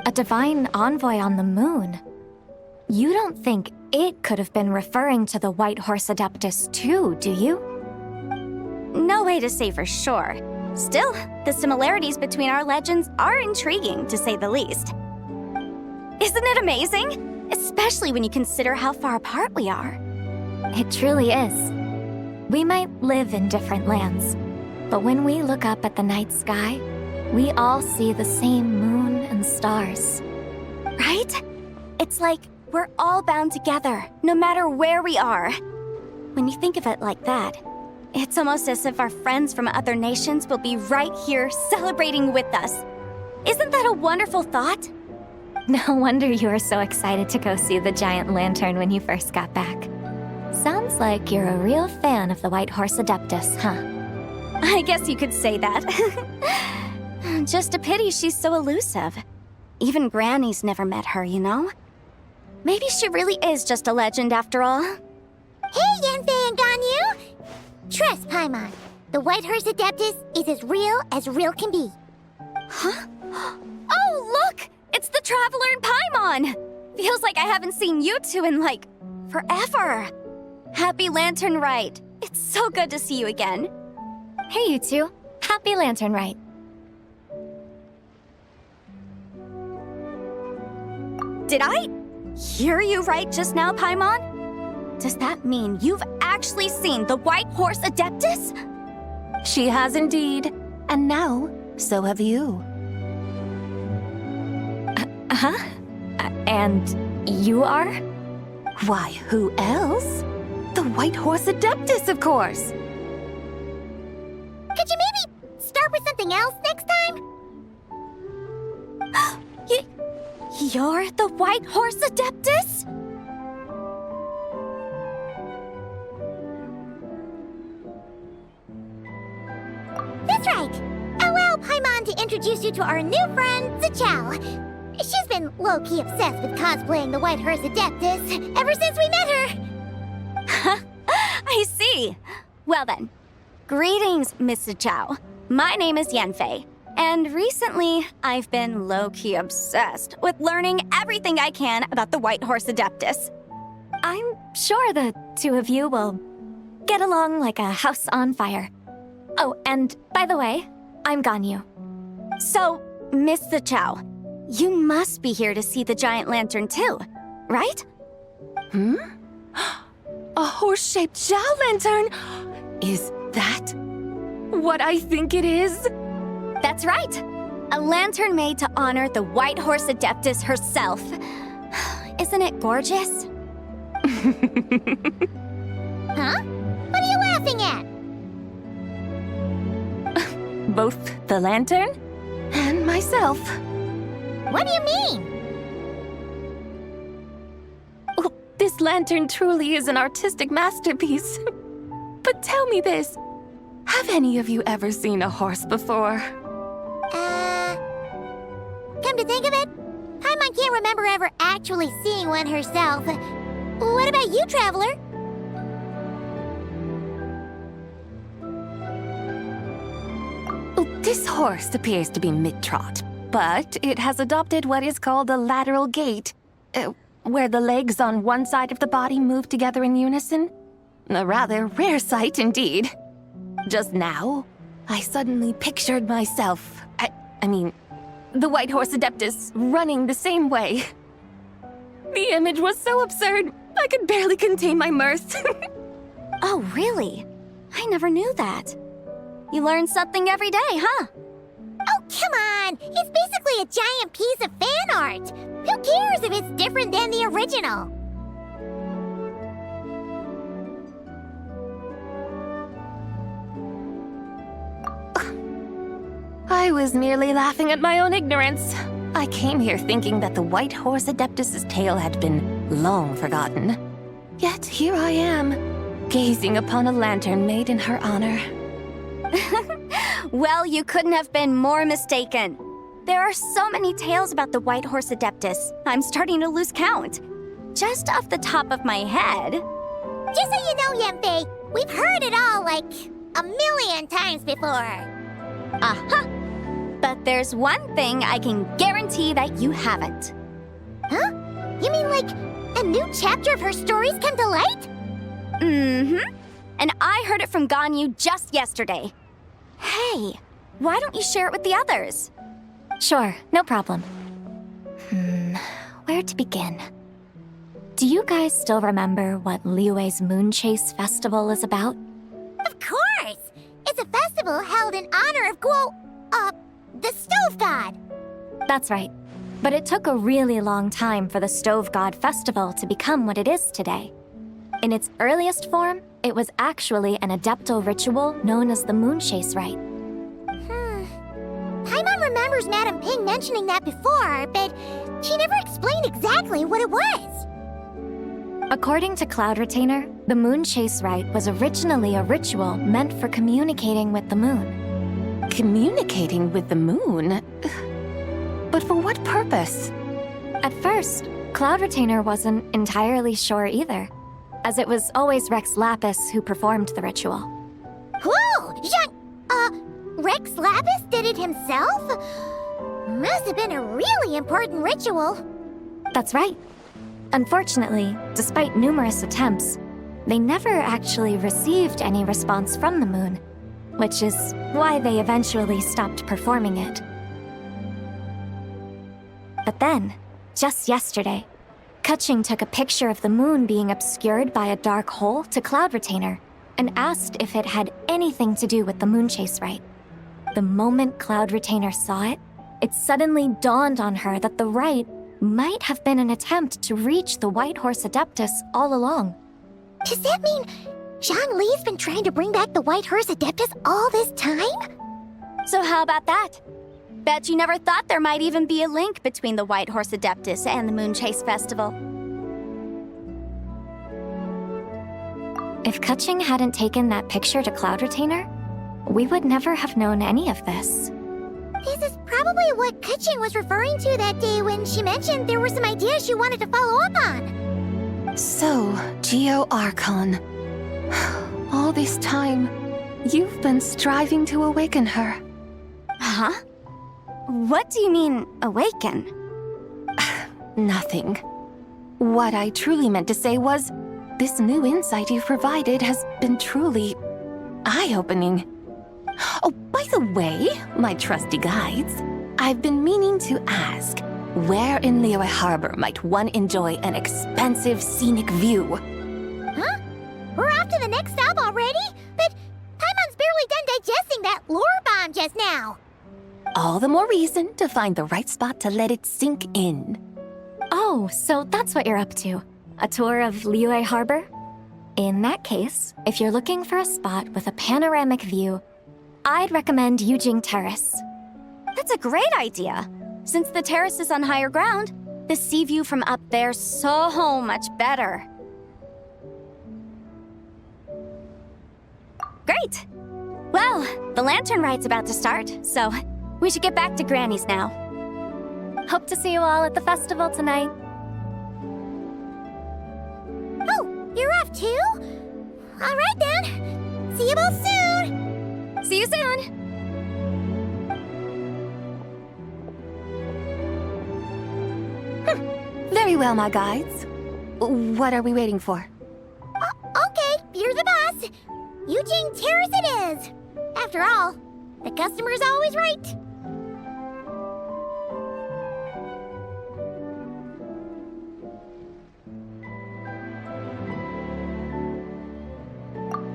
A divine envoy on the moon? You don't think it could have been referring to the White Horse Adeptus too, do you? No way to say for sure. Still, the similarities between our legends are intriguing, to say the least. Isn't it amazing? Especially when you consider how far apart we are. It truly is. We might live in different lands, but when we look up at the night sky, we all see the same moon and stars. Right? It's like we're all bound together, no matter where we are. When you think of it like that, it's almost as if our friends from other nations will be right here celebrating with us. Isn't that a wonderful thought? No wonder you were so excited to go see the giant lantern when you first got back. Sounds like you're a real fan of the White Horse Adeptus, huh? I guess you could say that. Just a pity she's so elusive. Even Granny's never met her, you know? Maybe she really is just a legend after all. Hey, Yanfei and Ganyu! Trust Paimon. The White Horse Adeptus is as real can be. Huh? Oh, look! It's the Traveler and Paimon! Feels like I haven't seen you two in, like, forever. Happy Lantern Rite. It's so good to see you again. Hey, you two. Happy Lantern Rite. Did I hear you right just now, Paimon? Does that mean you've actually seen the White Horse Adeptus? She has indeed. And now, so have you. Huh? And you are? Why, who else? The White Horse Adeptus, of course! Could you maybe start with something else next time? You're the White Horse Adeptus? That's right. Allow Paimon to introduce you to our new friend, Zichao. She's been low-key obsessed with cosplaying the White Horse Adeptus ever since we met her. I see. Well then, greetings, Miss Zichao. My name is Yanfei, and recently I've been low-key obsessed with learning everything I can about the White Horse Adeptus. I'm sure the two of you will get along like a house on fire. Oh, and by the way, I'm Ganyu. So, Miss Zichao, you must be here to see the giant lantern too, right? Hmm? A horse-shaped Zhao lantern? Is that what I think it is? That's right. A lantern made to honor the White Horse Adeptus herself. Isn't it gorgeous? Huh? What are you laughing at? Both the lantern and myself. What do you mean? Oh, this lantern truly is an artistic masterpiece. But tell me this, have any of you ever seen a horse before? Come to think of it, Paimon can't remember ever actually seeing one herself. What about you, Traveler? This horse appears to be mid-trot, but it has adopted what is called a lateral gait, where the legs on one side of the body move together in unison. A rather rare sight indeed. Just now, I suddenly pictured myself, I mean, the White Horse Adeptus running the same way. The image was so absurd, I could barely contain my mirth. Oh, really? I never knew that. You learn something every day, huh? Oh, come on! It's basically a giant piece of fan art! Who cares if it's different than the original? I was merely laughing at my own ignorance. I came here thinking that the White Horse Adeptus's tale had been long forgotten. Yet here I am, gazing upon a lantern made in her honor. Well, you couldn't have been more mistaken. There are so many tales about the White Horse Adeptus, I'm starting to lose count. Just off the top of my head... Just so you know, Yemfei, we've heard it all like a million times before. Uh-huh. But there's one thing I can guarantee that you haven't. Huh? You mean like a new chapter of her stories come to light? Mm-hmm. And I heard it from Ganyu just yesterday. Hey, why don't you share it with the others? Sure, no problem. Where to begin? Do you guys still remember what Liyue's Moon Chase Festival is about? Of course! It's a festival held in honor of the Stove God. That's right. But it took a really long time for the Stove God Festival to become what it is today. In its earliest form, it was actually an adeptal ritual known as the Moon Chase Rite. Paimon remembers Madame Ping mentioning that before, but she never explained exactly what it was. According to Cloud Retainer, the Moon Chase Rite was originally a ritual meant for communicating with the moon. Communicating with the moon? But for what purpose? At first, Cloud Retainer wasn't entirely sure either, as it was always Rex Lapis who performed the ritual. Whoa! Rex Lapis did it himself? Must have been a really important ritual. That's right. Unfortunately, despite numerous attempts, they never actually received any response from the moon, which is why they eventually stopped performing it. But then, just yesterday, Kaching took a picture of the moon being obscured by a dark hole to Cloud Retainer and asked if it had anything to do with the Moon Chase Rite. The moment Cloud Retainer saw it, it suddenly dawned on her that the rite might have been an attempt to reach the White Horse Adeptus all along. Does that mean Zhongli's been trying to bring back the White Horse Adeptus all this time? So how about that? Bet you never thought there might even be a link between the White Horse Adeptus and the Moon Chase Festival. If Kaching hadn't taken that picture to Cloud Retainer, we would never have known any of this. This is probably what Kaching was referring to that day when she mentioned there were some ideas she wanted to follow up on. So, Geo Archon. All this time, you've been striving to awaken her. Huh? What do you mean, awaken? Nothing. What I truly meant to say was, this new insight you've provided has been truly eye-opening. Oh, by the way, my trusty guides, I've been meaning to ask, where in Liyue Harbor might one enjoy an expansive scenic view? Huh? We're off to the next stop already? But Paimon's barely done digesting that lore bomb just now. All the more reason to find the right spot to let it sink in. Oh, so that's what you're up to. A tour of Liyue Harbor? In that case, if you're looking for a spot with a panoramic view, I'd recommend Yujing Terrace. That's a great idea. Since the terrace is on higher ground, the sea view from up there's so much better. Great! Well, the lantern ride's about to start, so we should get back to Granny's now. Hope to see you all at the festival tonight. Oh, you're off too? All right then. See you both soon. See you soon. Very well, my guides. What are we waiting for? Okay, you're the boss. Eugene Terrace it is! After all, the customer's always right.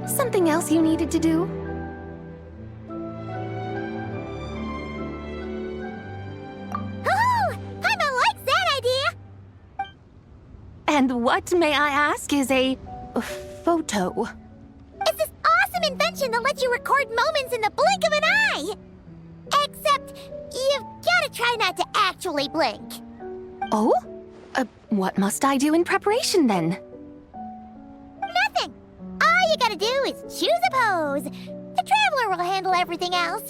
Something else you needed to do? Paimon likes that idea! And what, may I ask, is a photo? It's this awesome invention that lets you record moments in the blink of an eye! Except, you've gotta try not to actually blink. Oh? What must I do in preparation then? Nothing! All you gotta do is choose a pose. The Traveler will handle everything else.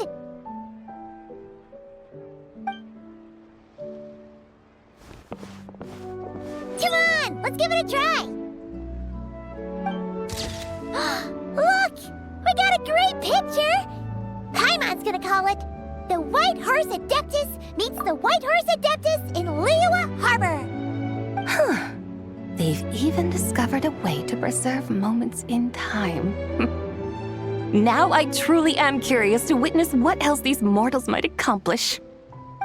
Come on, let's give it a try! Look! We got a great picture! Paimon's gonna call it The White Horse Adeptus Meets the White Horse Adeptus in Liyue Harbor! Huh. They've even discovered a way to preserve moments in time. Now I truly am curious to witness what else these mortals might accomplish.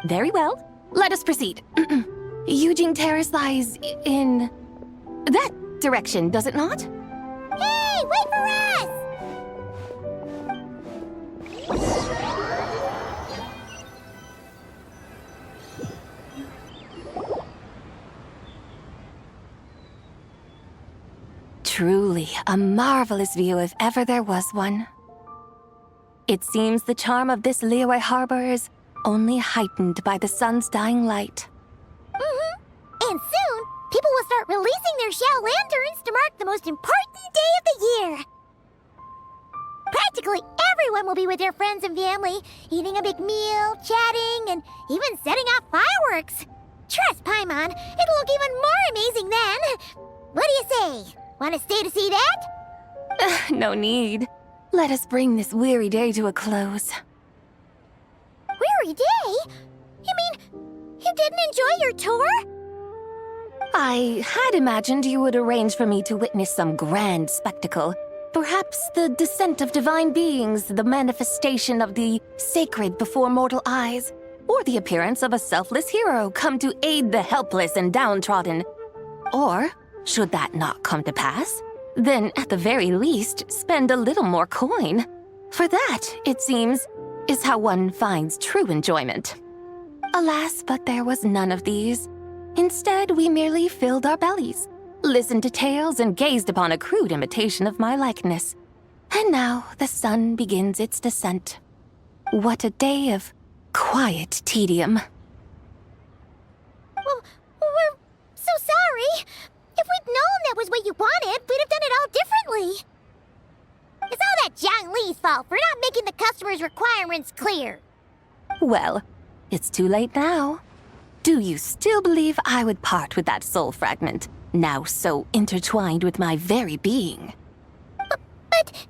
Very well, let us proceed. Eugene Terrace lies in that direction, does it not? Hey, wait for us! Truly a marvelous view if ever there was one. It seems the charm of this Liyue Harbor is only heightened by the sun's dying light. And soon, people will start releasing their Xiao lanterns to mark the most important day of the year. Practically everyone will be with their friends and family, eating a big meal, chatting, and even setting off fireworks. Trust Paimon, it'll look even more amazing then. What do you say? Want to stay to see that? No need. Let us bring this weary day to a close. Weary day? You mean you didn't enjoy your tour? I had imagined you would arrange for me to witness some grand spectacle. Perhaps the descent of divine beings, the manifestation of the sacred before mortal eyes, or the appearance of a selfless hero come to aid the helpless and downtrodden. Or, should that not come to pass, then at the very least spend a little more coin. For that, it seems, is how one finds true enjoyment. Alas, but there was none of these. Instead, we merely filled our bellies, listened to tales, and gazed upon a crude imitation of my likeness. And now the sun begins its descent. What a day of quiet tedium. Well, we're so sorry. If we'd known that was what you wanted, we'd have done it all differently. It's all that Jiang Li's fault for not making the customer's requirements clear. Well, it's too late now. Do you still believe I would part with that soul fragment, now so intertwined with my very being? But...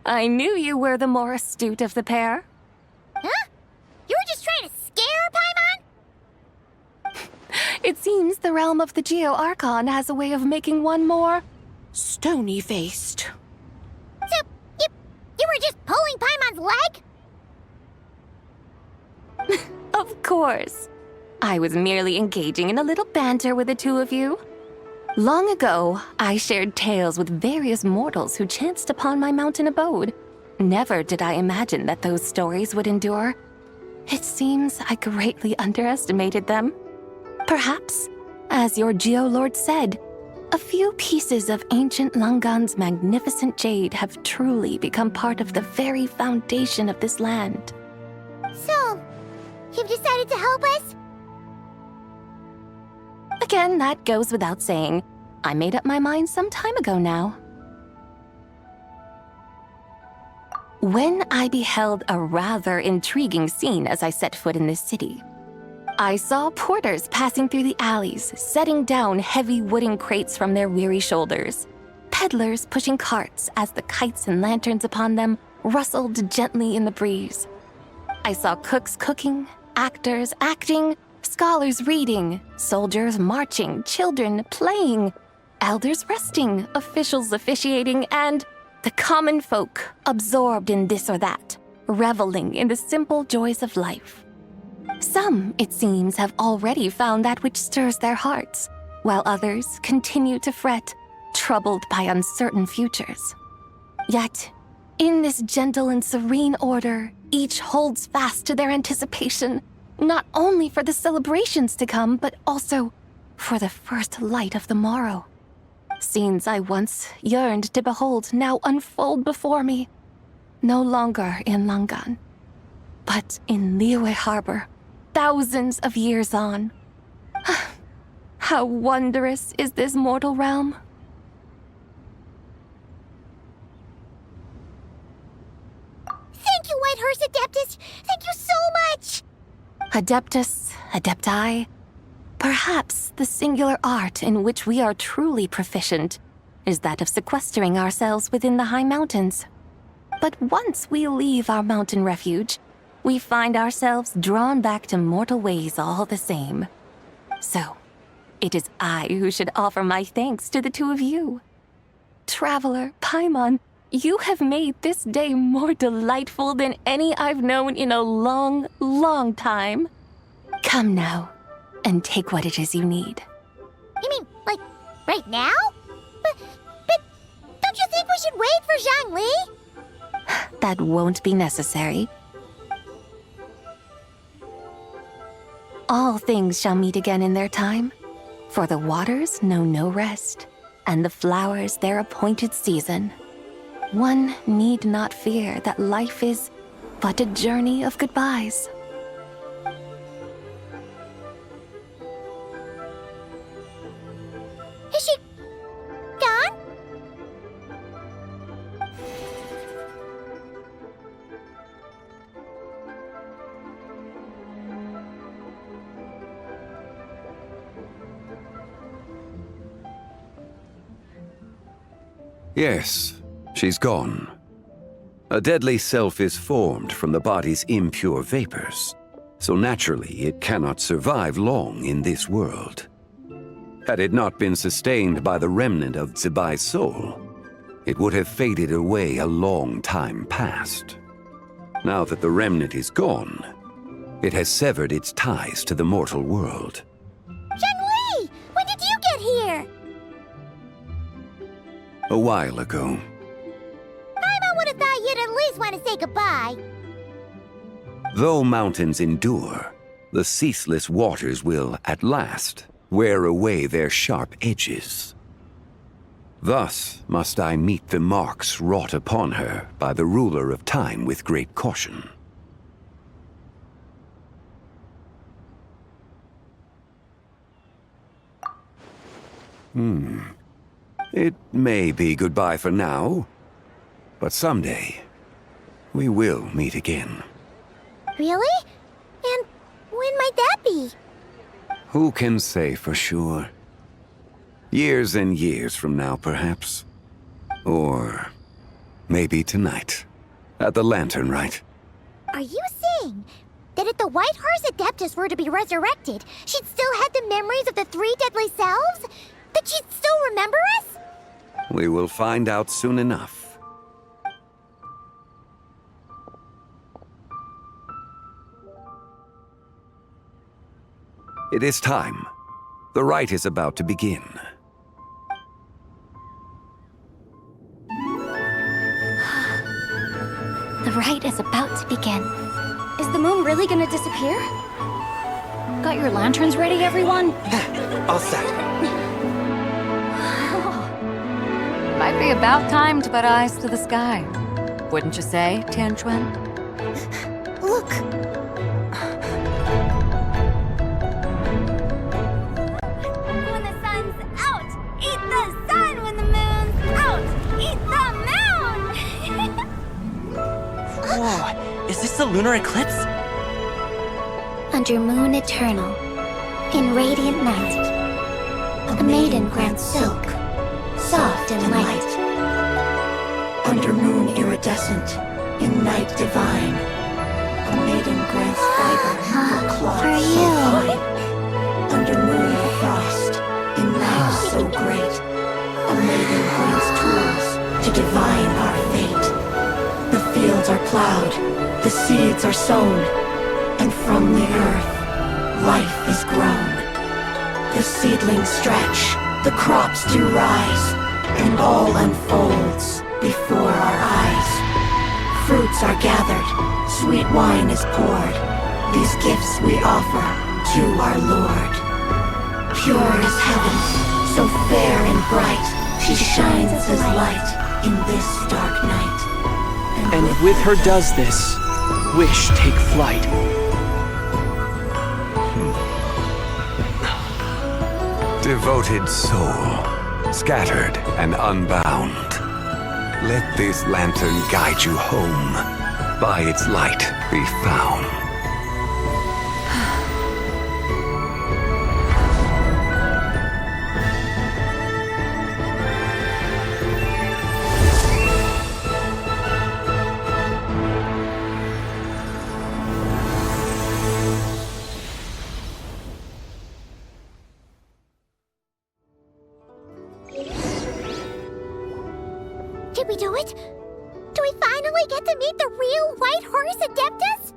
I knew you were the more astute of the pair. Huh? You were just trying to scare Paimon? It seems the realm of the Geo-Archon has a way of making one more stony-faced. So, you were just pulling Paimon's leg? Of course. I was merely engaging in a little banter with the two of you. Long ago, I shared tales with various mortals who chanced upon my mountain abode. Never did I imagine that those stories would endure. It seems I greatly underestimated them. Perhaps, as your Geolord said, a few pieces of ancient Langan's magnificent jade have truly become part of the very foundation of this land. So, you've decided to help us? Again, that goes without saying. I made up my mind some time ago now. When I beheld a rather intriguing scene as I set foot in this city, I saw porters passing through the alleys, setting down heavy wooden crates from their weary shoulders, peddlers pushing carts as the kites and lanterns upon them rustled gently in the breeze. I saw cooks cooking, actors acting, Scholars reading, soldiers marching, children playing, elders resting, officials officiating, and the common folk absorbed in this or that, reveling in the simple joys of life. Some, it seems, have already found that which stirs their hearts, while others continue to fret, troubled by uncertain futures. Yet, in this gentle and serene order, each holds fast to their anticipation, not only for the celebrations to come, but also for the first light of the morrow. Scenes I once yearned to behold now unfold before me, no longer in Langan, but in Liyue Harbor, thousands of years on. How wondrous is this mortal realm! Thank you, Whitehorse Adeptus! Thank you so much! Adeptus, Adepti, perhaps the singular art in which we are truly proficient is that of sequestering ourselves within the high mountains. But once we leave our mountain refuge, we find ourselves drawn back to mortal ways all the same. So, it is I who should offer my thanks to the two of you. Traveler, Paimon, you have made this day more delightful than any I've known in a long, long time. Come now, and take what it is you need. You mean, like, right now? But don't you think we should wait for Zhangli? That won't be necessary. All things shall meet again in their time, for the waters know no rest, and the flowers their appointed season. One need not fear that life is but a journey of goodbyes. Is she gone? Yes, she's gone. A deadly self is formed from the body's impure vapors, so naturally it cannot survive long in this world. Had it not been sustained by the remnant of Zibai's soul, it would have faded away a long time past. Now that the remnant is gone, it has severed its ties to the mortal world. Zhangli! When did you get here? A while ago. I would have thought you'd at least want to say goodbye. Though mountains endure, the ceaseless waters will, at last, wear away their sharp edges. Thus must I meet the marks wrought upon her by the ruler of time with great caution. It may be goodbye for now, but someday we will meet again. Really? And when might that be? Who can say for sure? Years and years from now, perhaps. Or maybe tonight, at the Lantern Rite. Are you saying that if the Whitehorse Adeptus were to be resurrected, she'd still have the memories of the three deadly selves? That she'd still remember us? We will find out soon enough. It is time. The rite is about to begin. The rite is about to begin. Is the moon really gonna disappear? Got your lanterns ready, everyone? All set. Might be about time to put eyes to the sky. Wouldn't you say, Tianchuan? Look! When the sun's out, eat the sun. When the moon's out, eat the moon. Whoa, is this the lunar eclipse? Under moon eternal, in radiant night, a maiden grants silk, soft and light. Under moon iridescent, in night divine, a maiden grants fiber, a cloth For so you. fine. Cloud, the seeds are sown, and from the earth, life is grown. The seedlings stretch, the crops do rise, and all unfolds before our eyes. Fruits are gathered, sweet wine is poured. These gifts we offer to our Lord. Pure as heaven, so fair and bright, she shines as light in this dark night. And with her does this, wish take flight. Devoted soul, scattered and unbound, let this lantern guide you home, by its light be found. Did we do it? Do we finally get to meet the real White Horse Adeptus?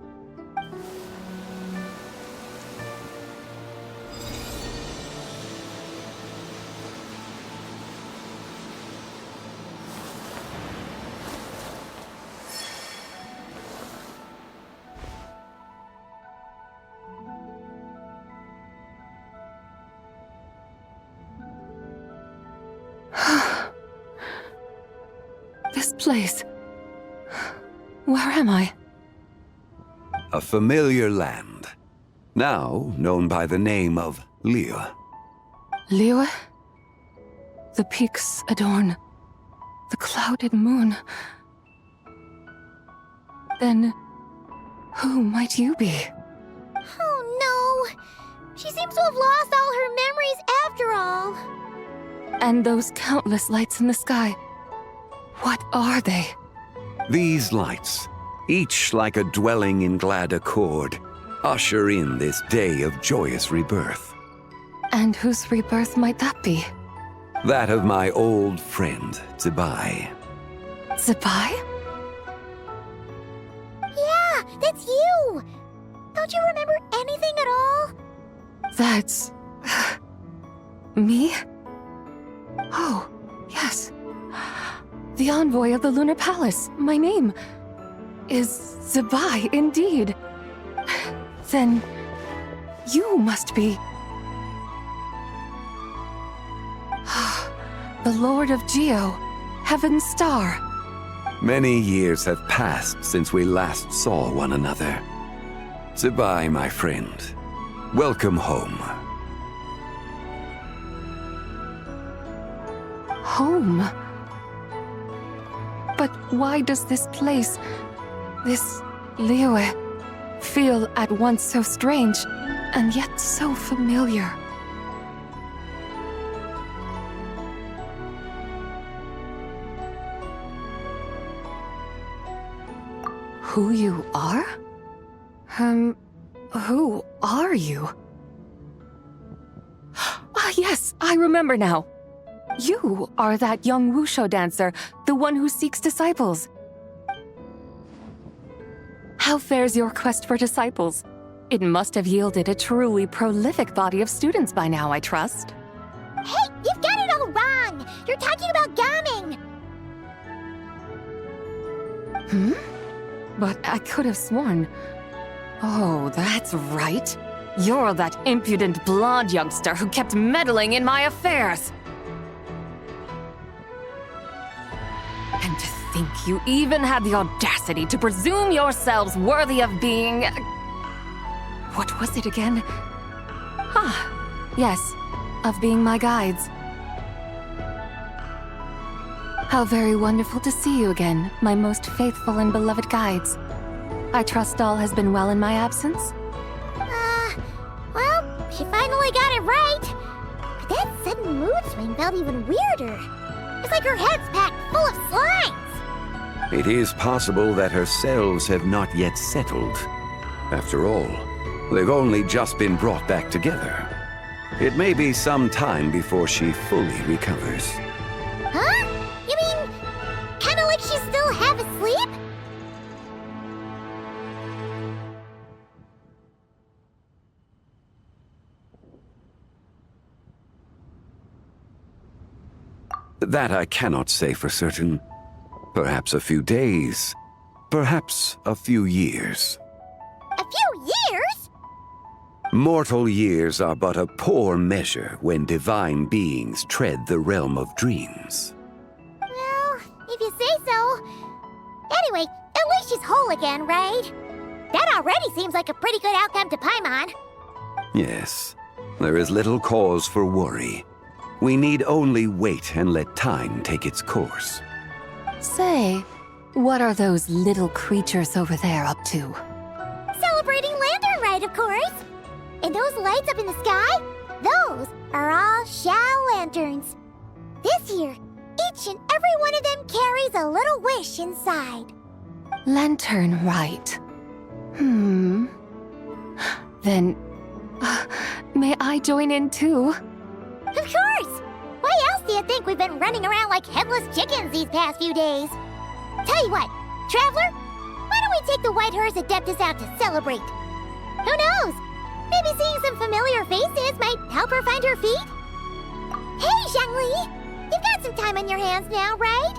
This place. Where am I? A familiar land, now known by the name of Liyue. Liyue? The peaks adorn the clouded moon. Then, who might you be? Oh no! She seems to have lost all her memories after all. And those countless lights in the sky. What are they? These lights, each like a dwelling in glad accord, usher in this day of joyous rebirth. And whose rebirth might that be? That of my old friend, Zibai. Zibai? Yeah, that's you! Don't you remember anything at all? That's... me? Oh, yes. The envoy of the Lunar Palace, my name, is Zibai indeed. Then, you must be... the Lord of Geo, Heaven's Star. Many years have passed since we last saw one another. Zibai, my friend, welcome home. Home? But why does this place, this Liyue, feel at once so strange and yet so familiar? Who you are? Who are you? Ah, yes, I remember now. You are that young wushu dancer, the one who seeks disciples. How fares your quest for disciples? It must have yielded a truly prolific body of students by now, I trust. Hey, you've got it all wrong! You're talking about gaming! But I could have sworn... Oh, that's right. You're that impudent blonde youngster who kept meddling in my affairs. And to think you even had the audacity to presume yourselves worthy of being... What was it again? Ah, yes, of being my guides. How very wonderful to see you again, my most faithful and beloved guides. I trust all has been well in my absence? Well, she finally got it right. But that sudden mood swing felt even weirder. It's like her head's packed full of slimes. It is possible that her cells have not yet settled. After all, they've only just been brought back together. It may be some time before she fully recovers. Huh? You mean, kinda like she's still half asleep? That I cannot say for certain. Perhaps a few days. Perhaps a few years. A few years? Mortal years are but a poor measure when divine beings tread the realm of dreams. Well, if you say so. Anyway, at least she's whole again, right? That already seems like a pretty good outcome to Paimon. Yes, there is little cause for worry. We need only wait and let time take its course. Say, what are those little creatures over there up to? Celebrating Lantern Rite, of course. And those lights up in the sky? Those are all Shao lanterns. This year, each and every one of them carries a little wish inside. Lantern Rite. Then, may I join in too? Of course! Why else do you think we've been running around like headless chickens these past few days? Tell you what, Traveler, why don't we take the White Hearse Adeptus out to celebrate? Who knows? Maybe seeing some familiar faces might help her find her feet? Hey, Xiangli! You've got some time on your hands now, right?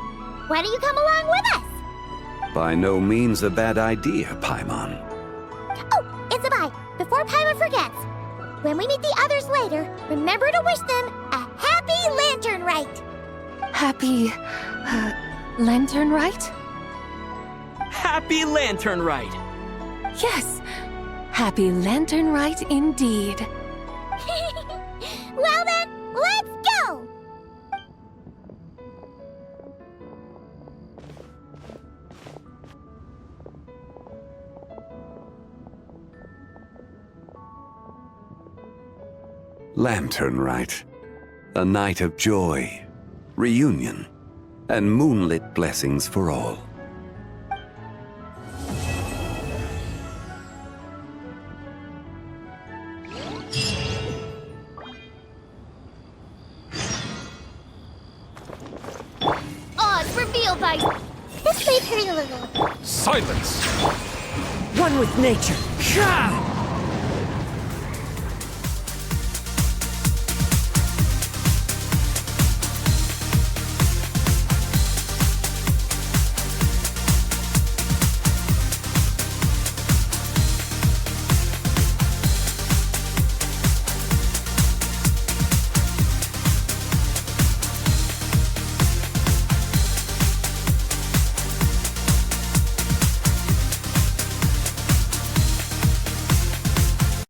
Why don't you come along with us? By no means a bad idea, Paimon. Oh, and Sabai, before Paimon forgets, when we meet the others later, remember to wish them a happy Lantern Rite. Happy, Lantern Rite? Happy Lantern Rite! Yes, Happy Lantern Rite indeed. Well then, let's go! Lantern Rite. A night of joy, reunion, and moonlit blessings for all. Oz, reveal by... This may hurt a little. Silence! One with nature. Ka!